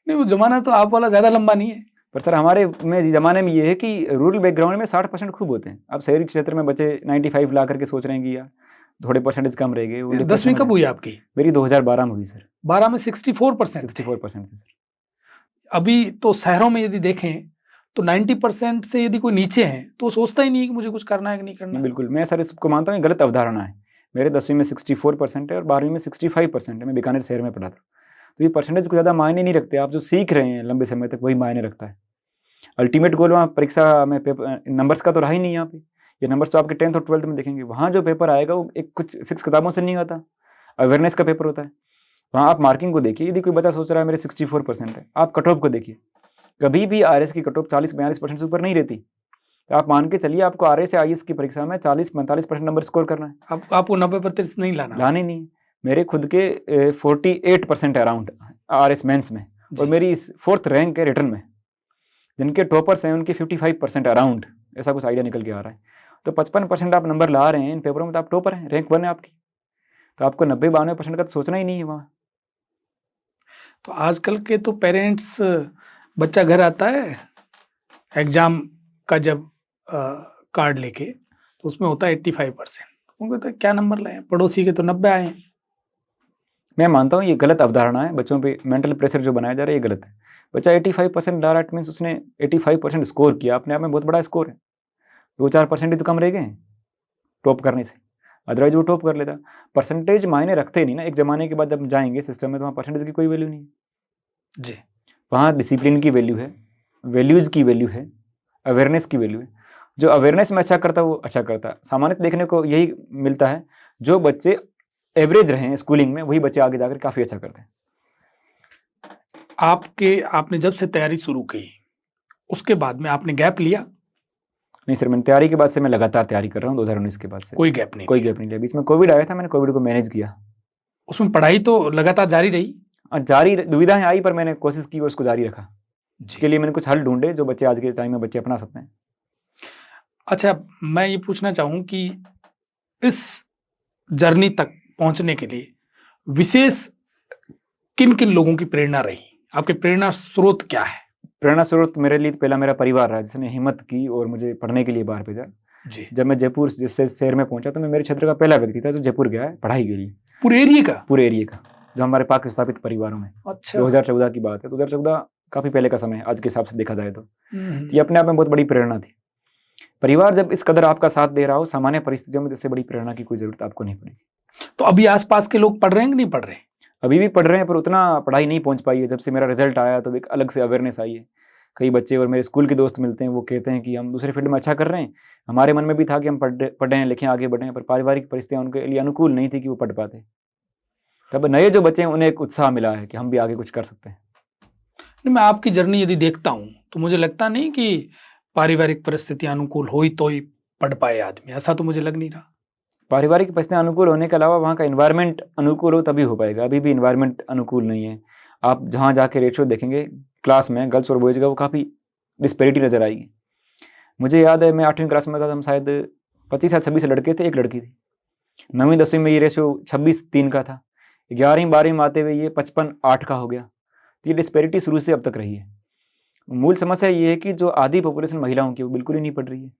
नहीं, वो जमाना तो आप वाला ज्यादा लंबा नहीं है। पर सर हमारे में ज़माने में ये है कि रूरल बैकग्राउंड में 60% खूब होते हैं। अब शहरी क्षेत्र में बच्चे 95 ला करके सोच रहे हैं कि यार थोड़े परसेंटेज कम रह गए, वो 10वीं डिप्रेशन में कब है। हुई आपकी? मेरी 2012 में हुई सर, 12 में 64% 64% थी सर। अभी तो शहरों में यदि देखें तो 90% से यदि कोई नीचे है तो वो सोचता ही नहीं है कि मुझे कुछ करना है कि नहीं करना नहीं, है। बिल्कुल मैं सर इसको मानता हूँ ये गलत अवधारणा है। मेरे 10वीं में 64% है और 12वीं में 65% है। मैं बीकानेर शहर में पढ़ा था। तो ये परसेंटेज को ज़्यादा मायने नहीं रखते, आप जो सीख रहे हैं लंबे समय तक वही मायने रखता है। अल्टीमेट गोल वहाँ परीक्षा में पेपर नंबर्स का तो रहा ही नहीं यहाँ पे। ये नंबर्स तो आपके 10th और 12th में देखेंगे। वहाँ जो पेपर आएगा वो एक कुछ फिक्स किताबों से नहीं आता, अवेयरनेस का पेपर होता है। वहाँ आप मार्किंग को देखिए, यदि कोई बच्चा सोच रहा है मेरे 64% है, आप कट ऑफ को देखिए। कभी भी आरएस की कट ऑफ 40-42% से ऊपर नहीं रहती। तो आप मान के चलिए आपको आरएस या आईएएस की परीक्षा में 40-45% नंबर स्कोर करना है, अब आपको 90% नहीं लाना। लाने नहीं है। मेरे खुद के 48% अराउंड आरएस मेंस में, और जी। मेरी 4th रैंक है रिटर्न में। जिनके टॉपर्स हैं उनके 55% अराउंड, ऐसा कुछ आइडिया निकल के आ रहा है। तो 55% आप नंबर ला रहे हैं इन पेपरों में, तो आप टॉपर हैं, रैंक 1 है आपकी। तो आपको 90-92% का तो सोचना ही नहीं है वहाँ। तो आजकल के तो पेरेंट्स, बच्चा घर आता है एग्जाम का जब कार्ड लेके, तो उसमें होता है 85%। वो कहता है क्या नंबर लाए, पड़ोसी के तो 90 आए हैं। मैं मानता हूँ ये गलत अवधारणा है, बच्चों पे मेंटल प्रेशर जो बनाया जा रहा है ये गलत है। बच्चा 85% ला रहा है, मीन्स उसने 85% स्कोर किया, अपने आप में बहुत बड़ा स्कोर है। 2-4% ही तो कम रह गए हैं टॉप करने से, अदरवाइज वो टॉप कर लेता। परसेंटेज मायने रखते ही नहीं ना। एक ज़माने के बाद जब जाएंगे सिस्टम में तो वहाँ परसेंटेज की कोई वैल्यू नहीं है। जी। वहाँ डिसिप्लिन की वैल्यू है, वैल्यूज़ की वैल्यू है, अवेयरनेस की वैल्यू है। जो अवेयरनेस में अच्छा करता है वो अच्छा करता है। सामान्यतः देखने को यही मिलता है, जो बच्चे एवरेज रहे हैं स्कूलिंग में वही बच्चे आगे जाकर काफ़ी अच्छा करते हैं। आपने जब से तैयारी शुरू की उसके बाद में आपने गैप लिया? नहीं सर, मैंने तैयारी के बाद से मैं लगातार तैयारी कर रहा हूँ 2019 के बाद से। कोई गैप नहीं? कोई गैप नहीं लिया। बीच में कोविड आया था, मैंने कोविड को मैनेज किया। उसमें पढ़ाई तो लगातार जारी रही? जारी दुविधाएं आई पर मैंने कोशिश की और उसको जारी रखा। जी। इसके लिए मैंने कुछ हल ढूंढे जो बच्चे आज के टाइम में बच्चे अपना सकते हैं। अच्छा, मैं ये पूछना चाहूँ कि इस जर्नी तक पहुंचने के लिए विशेष किन किन लोगों की प्रेरणा रही? आपके प्रेरणा स्रोत क्या है? प्रेरणा स्रोत मेरे लिए पहला मेरा परिवार रहा, जिसने हिम्मत की और मुझे पढ़ने के लिए बाहर भेजा। जी। जब मैं जयपुर जिससे शहर में पहुंचा तो मैं मेरे क्षेत्र का पहला व्यक्ति था जो जयपुर गया है पढ़ाई के लिए, पूरे एरिया का? पूरे एरिया का, जो हमारे पाक स्थापित परिवारों में। अच्छा। 2014 की बात है। 2014 काफ़ी पहले का समय है आज के हिसाब से देखा जाए तो। हम्म। ये अपने आप में बहुत बड़ी प्रेरणा थी। परिवार जब इस कदर आपका साथ दे रहा हो सामान्य परिस्थितियों में, इससे बड़ी प्रेरणा की कोई जरूरत आपको नहीं पड़ेगी। तो अभी आसपास के लोग पढ़ रहे हैं कि नहीं पढ़ रहे? अभी भी पढ़ रहे हैं पर उतना पढ़ाई नहीं पहुंच पाई है। जब से मेरा रिजल्ट आया तो एक अलग से अवेयरनेस आई है। कई बच्चे और मेरे स्कूल के दोस्त मिलते हैं, वो कहते हैं कि हम दूसरे फील्ड में अच्छा कर रहे हैं। हमारे मन में भी था कि हम पढ़े हैं, लिखें, आगे बढ़ें, पर पारिवारिक परिस्थितियाँ उनके लिए अनुकूल नहीं थी कि वो पढ़ पाते। तब नए जो बच्चे हैं उन्हें एक उत्साह मिला है कि हम भी आगे कुछ कर सकते हैं। नहीं, मैं आपकी जर्नी यदि देखता हूँ तो मुझे लगता नहीं कि पारिवारिक परिस्थितियां अनुकूल हो तो ही पढ़ पाए आदमी, ऐसा तो मुझे लग नहीं रहा। पारिवारिक परिस्थितियाँ अनुकूल होने के अलावा वहाँ का इन्वायरमेंट अनुकूल हो तभी हो पाएगा। अभी भी इन्वायरमेंट अनुकूल नहीं है। आप जहाँ जाके रेशियो देखेंगे क्लास में गर्ल्स और बॉयज़ का, वो काफ़ी डिस्पेरिटी नज़र आएगी। मुझे याद है मैं 8वीं क्लास में था, हम शायद 25 या 26 लड़के थे, एक लड़की थी। 9वीं 10वीं में ये रेशियो 26-3 का था। 11वीं 12वीं में आते हुए ये 55-8 का हो गया। तो ये डिस्पेरिटी शुरू से अब तक रही है। मूल समस्या ये है कि जो आधी पॉपुलेशन महिलाओं की वो बिल्कुल ही नहीं पढ़ रही है।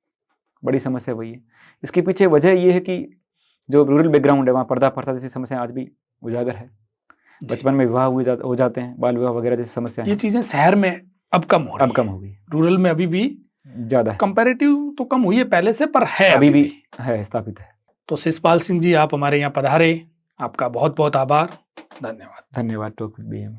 बड़ी समस्या वही है। इसके पीछे वजह ये है कि जो रूरल बैकग्राउंड है वहाँ पर्दा प्रथा जैसी समस्या आज भी उजागर है। बचपन में विवाह हो जाते हैं, बाल विवाह वगैरह जैसी समस्याएं ये चीजें शहर में अब कम हो रही अब कम हो गई, रूरल में अभी भी ज़्यादा है। कंपैरेटिव तो कम हुई है पहले से, पर है अभी भी है, स्थापित है। तो शिषपाल सिंह जी, आप हमारे यहाँ पधारे, आपका बहुत बहुत आभार, धन्यवाद। धन्यवाद। Talk with BM.